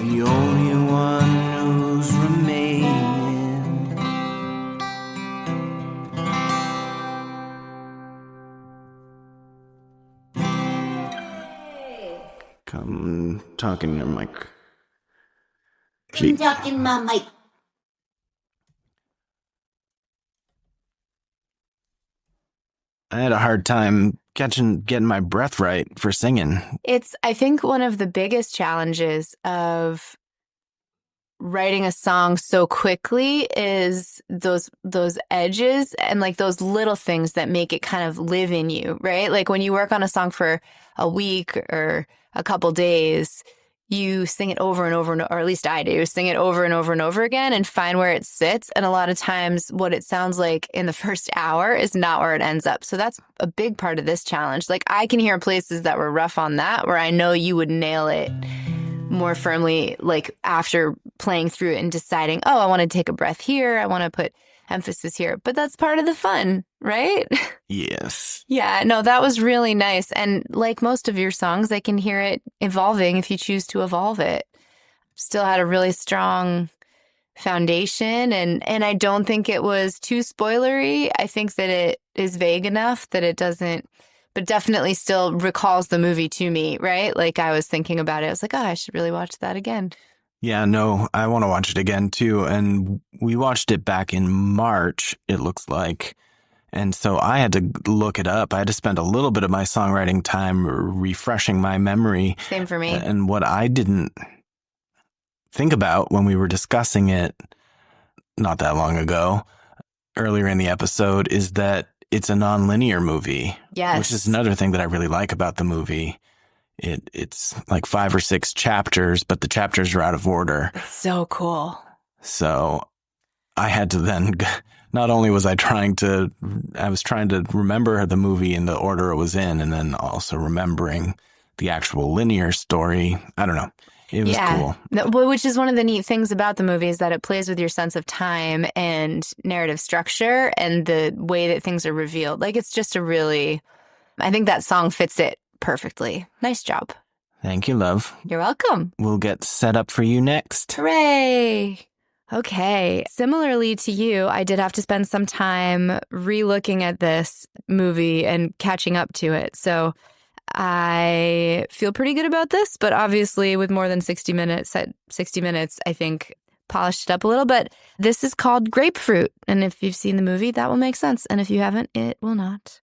the only one who's remaining. Come talk in your mic. Come talk in my mic. I had a hard time getting my breath right for singing. It's, I think, one of the biggest challenges of writing a song so quickly is those edges and like those little things that make it kind of live in you, right? Like when you work on a song for a week or a couple days, you sing it over and over, or at least I do, sing it over and over and over again and find where it sits. And a lot of times what it sounds like in the first hour is not where it ends up. So that's a big part of this challenge. Like I can hear places that were rough on that where I know you would nail it more firmly, like after playing through it and deciding, oh, I want to take a breath here. I want to put emphasis here. But that's part of the fun, right? Yes. Yeah, no, that was really nice. And like most of your songs, I can hear it evolving if you choose to evolve it. Still had a really strong foundation, and I don't think it was too spoilery. I think that it is vague enough that it doesn't, but definitely still recalls the movie to me, right? Like I was thinking about it. I was like, oh, I should really watch that again. Yeah, no, I want to watch it again too. And we watched it back in March, it looks like. And so I had to look it up. I had to spend a little bit of my songwriting time refreshing my memory. Same for me. And what I didn't think about when we were discussing it not that long ago, earlier in the episode, is that it's a non-linear movie. Yes. Which is another thing that I really like about the movie. It's like 5 or 6 chapters, but the chapters are out of order. It's so cool. So I had to then, not only was I trying to remember the movie in the order it was in, and then also remembering the actual linear story. I don't know. It was cool. Which is one of the neat things about the movie is that it plays with your sense of time and narrative structure and the way that things are revealed. Like it's just I think that song fits it perfectly. Nice job. Thank you, love. You're welcome. We'll get set up for you next. Hooray! Okay. Similarly to you, I did have to spend some time re-looking at this movie and catching up to it. So I feel pretty good about this, but obviously with more than 60 minutes, I think polished it up a little. But this is called Grapefruit. And if you've seen the movie, that will make sense. And if you haven't, it will not.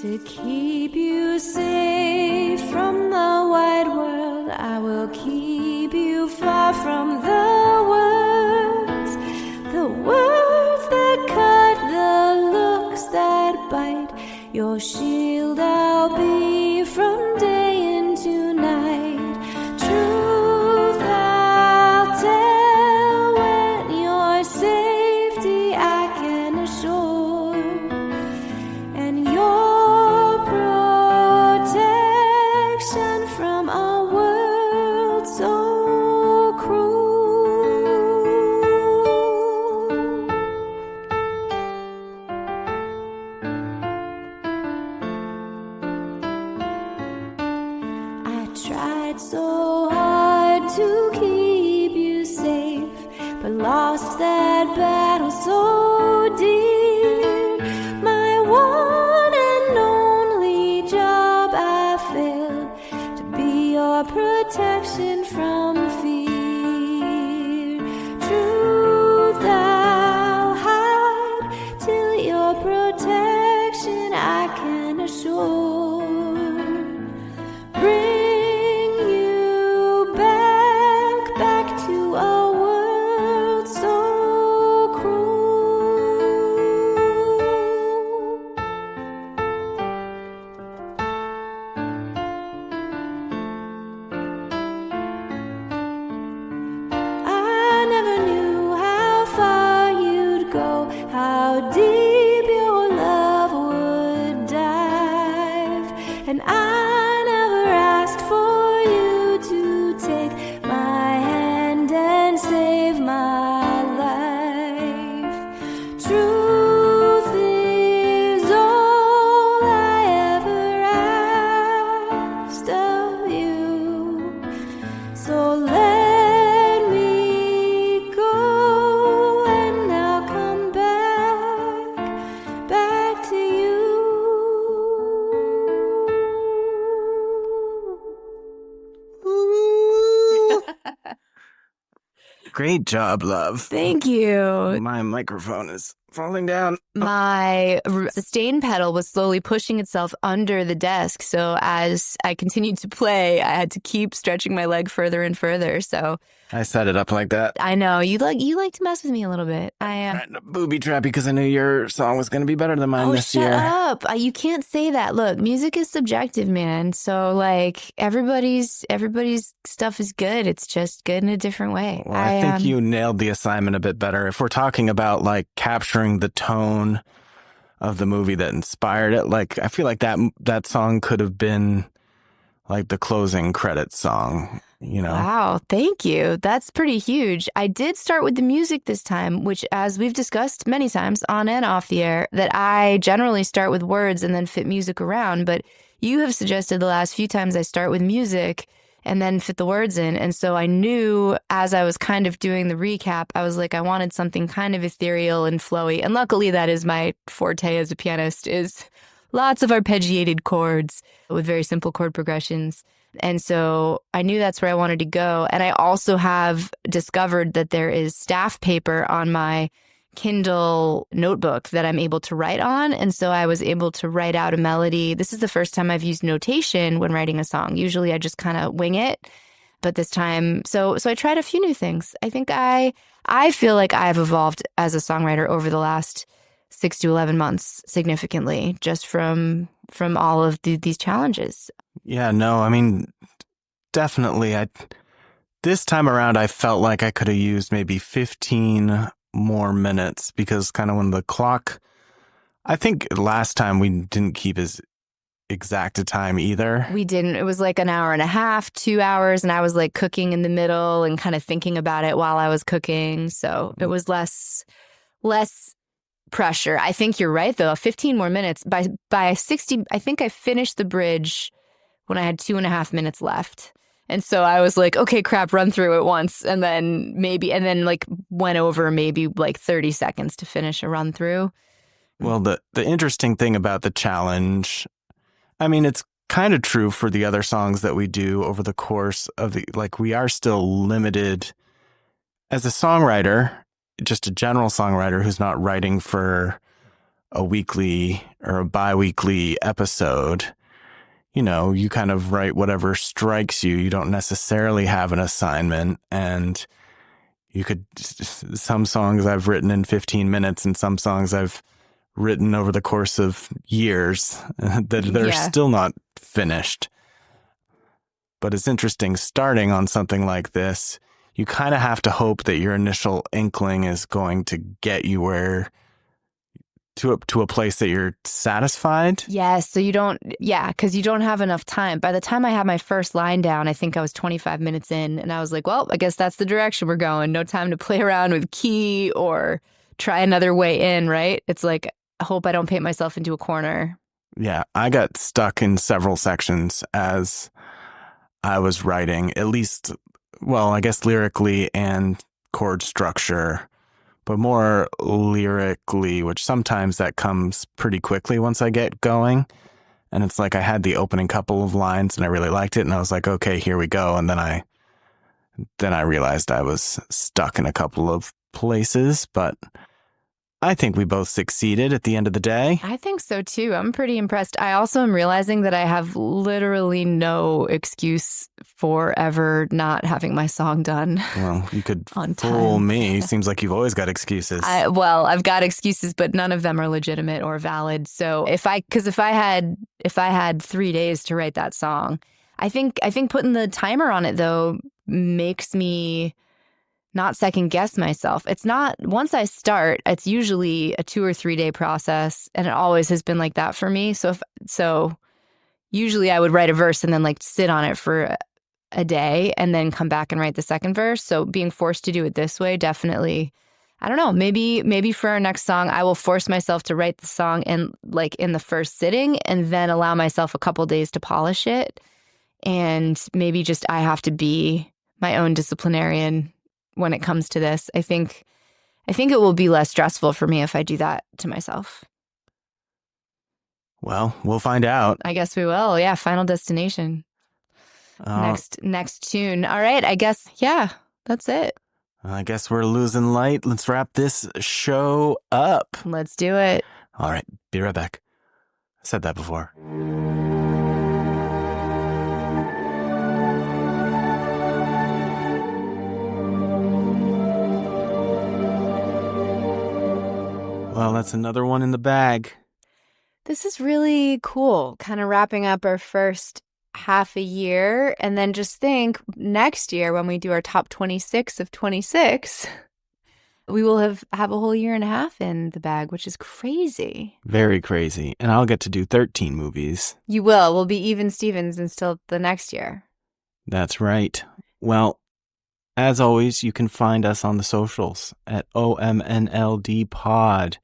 To keep you safe from the wide world, I will keep you far from the words that cut, the looks that bite. Your shield I'll be from day into night. Truth I'll tell when your safety I can assure, and your protection from a world so cruel. so hard to keep you safe, but lost that battle so dear. My one and only job I failed, to be your protection from fear. Truth thou hide, till your protection I can assure. Bring you back to a world so cruel. I never knew how far you'd go, how deep your love would dive, and I never asked for you to take my hand and save my life. Truth is all I ever asked of you, so let me go and now come back to you. Great job, love. Thank you. My microphone is falling down. My sustain pedal was slowly pushing itself under the desk. So as I continued to play, I had to keep stretching my leg further and further. So I set it up like that. I know you like to mess with me a little bit. Trying to booby trap because I knew your song was going to be better than mine this shut year. up. You can't say that. Look, music is subjective, man. So like everybody's stuff is good. It's just good in a different way. Well, I think you nailed the assignment a bit better. If we're talking about like capturing the tone of the movie that inspired it, like I feel like that song could have been like the closing credits song, you know? Wow, thank you. That's pretty huge. I did start with the music this time, which, as we've discussed many times on and off the air, that I generally start with words and then fit music around. But you have suggested the last few times I start with music and then fit the words in. And so I knew as I was kind of doing the recap, I was like, I wanted something kind of ethereal and flowy. And luckily that is my forte as a pianist, is lots of arpeggiated chords with very simple chord progressions. And so I knew that's where I wanted to go. And I also have discovered that there is staff paper on my Kindle notebook that I'm able to write on. And so I was able to write out a melody. This is the first time I've used notation when writing a song. Usually I just kind of wing it. But this time, so I tried a few new things. I think I feel like I've evolved as a songwriter over the last 6 to 11 months significantly, just from all of these challenges. Yeah, no, I mean, definitely. This time around, I felt like I could have used maybe 15 more minutes because kind of when the clock, I think last time we didn't keep as exact a time either. We didn't. It was like an hour and a half, 2 hours, and I was like cooking in the middle and kind of thinking about it while I was cooking. So it was less pressure. I think you're right, though. 15 more minutes. By 60, I think I finished the bridge when I had 2.5 minutes left. And so I was like, okay, crap, run through it once. And then like went over maybe like 30 seconds to finish a run through. Well, the interesting thing about the challenge, I mean, it's kind of true for the other songs that we do over the course of we are still limited as a songwriter, just a general songwriter who's not writing for a weekly or a bi-weekly episode. You know, you kind of write whatever strikes you. You don't necessarily have an assignment. And some songs I've written in 15 minutes and some songs I've written over the course of years that they're still not finished. But it's interesting starting on something like this. You kind of have to hope that your initial inkling is going to get you to a place that you're satisfied. Yes. So because you don't have enough time. By the time I had my first line down, I think I was 25 minutes in and I was like, well, I guess that's the direction we're going. No time to play around with key or try another way in, right? It's like, I hope I don't paint myself into a corner. Yeah. I got stuck in several sections as I was writing, at least, well, I guess lyrically and chord structure, but more lyrically, which sometimes that comes pretty quickly once I get going. And it's like I had the opening couple of lines and I really liked it. And I was like, okay, here we go. And then I realized I was stuck in a couple of places, but I think we both succeeded at the end of the day. I think so too. I'm pretty impressed. I also am realizing that I have literally no excuse for ever not having my song done. Well, you could On fool time. me. Seems like you've always got excuses. I've got excuses, but none of them are legitimate or valid. So if I had 3 days to write that song, I think putting the timer on it though makes me not second guess myself. It's not, once I start, it's usually a 2 or 3 day process, and it always has been like that for me. So usually I would write a verse and then like sit on it for a day and then come back and write the second verse. So being forced to do it this way, definitely, I don't know, maybe for our next song, I will force myself to write the song in the first sitting and then allow myself a couple days to polish it. And maybe just I have to be my own disciplinarian when it comes to this. I think it will be less stressful for me if I do that to myself. Well, we'll find out. I guess we will. Yeah, Final Destination. Next tune. All right, I guess, yeah, that's it. I guess we're losing light. Let's wrap this show up. Let's do it. All right, be right back. I said that before. Well, that's another one in the bag. This is really cool, kind of wrapping up our first half a year. And then just think next year when we do our top 26 of 26, we will have a whole year and a half in the bag, which is crazy. Very crazy. And I'll get to do 13 movies. You will. We'll be even Stevens until the next year. That's right. Well, as always, you can find us on the socials at OMNLD Pod,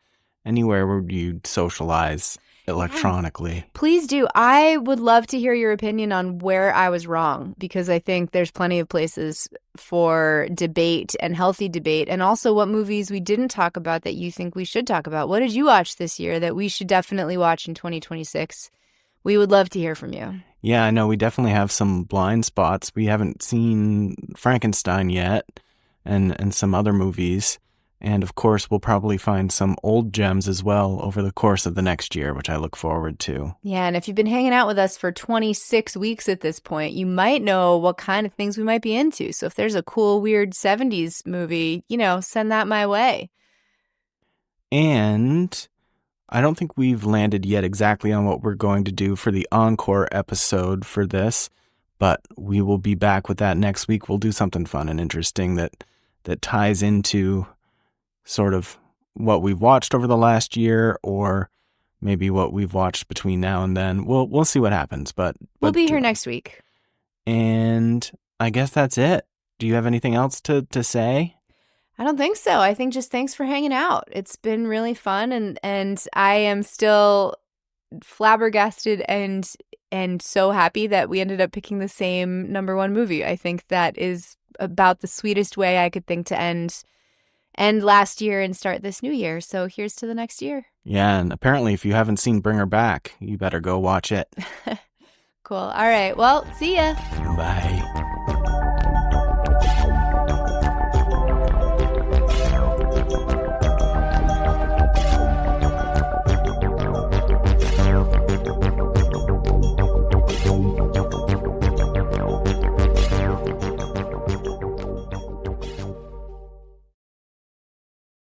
anywhere where you socialize electronically. Yeah. Please do. I would love to hear your opinion on where I was wrong, because I think there's plenty of places for debate and healthy debate, and also what movies we didn't talk about that you think we should talk about. What did you watch this year that we should definitely watch in 2026? We would love to hear from you. Yeah, I know we definitely have some blind spots. We haven't seen Frankenstein yet and some other movies. And of course, we'll probably find some old gems as well over the course of the next year, which I look forward to. Yeah, and if you've been hanging out with us for 26 weeks at this point, you might know what kind of things we might be into. So if there's a cool, weird 70s movie, send that my way. And I don't think we've landed yet exactly on what we're going to do for the encore episode for this, but we will be back with that next week. We'll do something fun and interesting that ties into sort of what we've watched over the last year, or maybe what we've watched between now and then. We'll see what happens, but we'll be here next week. And I guess that's it. Do you have anything else to say? I don't think so. I think just thanks for hanging out. It's been really fun, and I am still flabbergasted and so happy that we ended up picking the same number one movie. I think that is about the sweetest way I could think to end last year and start this new year. So here's to the next year. Yeah, and apparently if you haven't seen Bring Her Back, you better go watch it. Cool. All right. Well, see ya. Bye.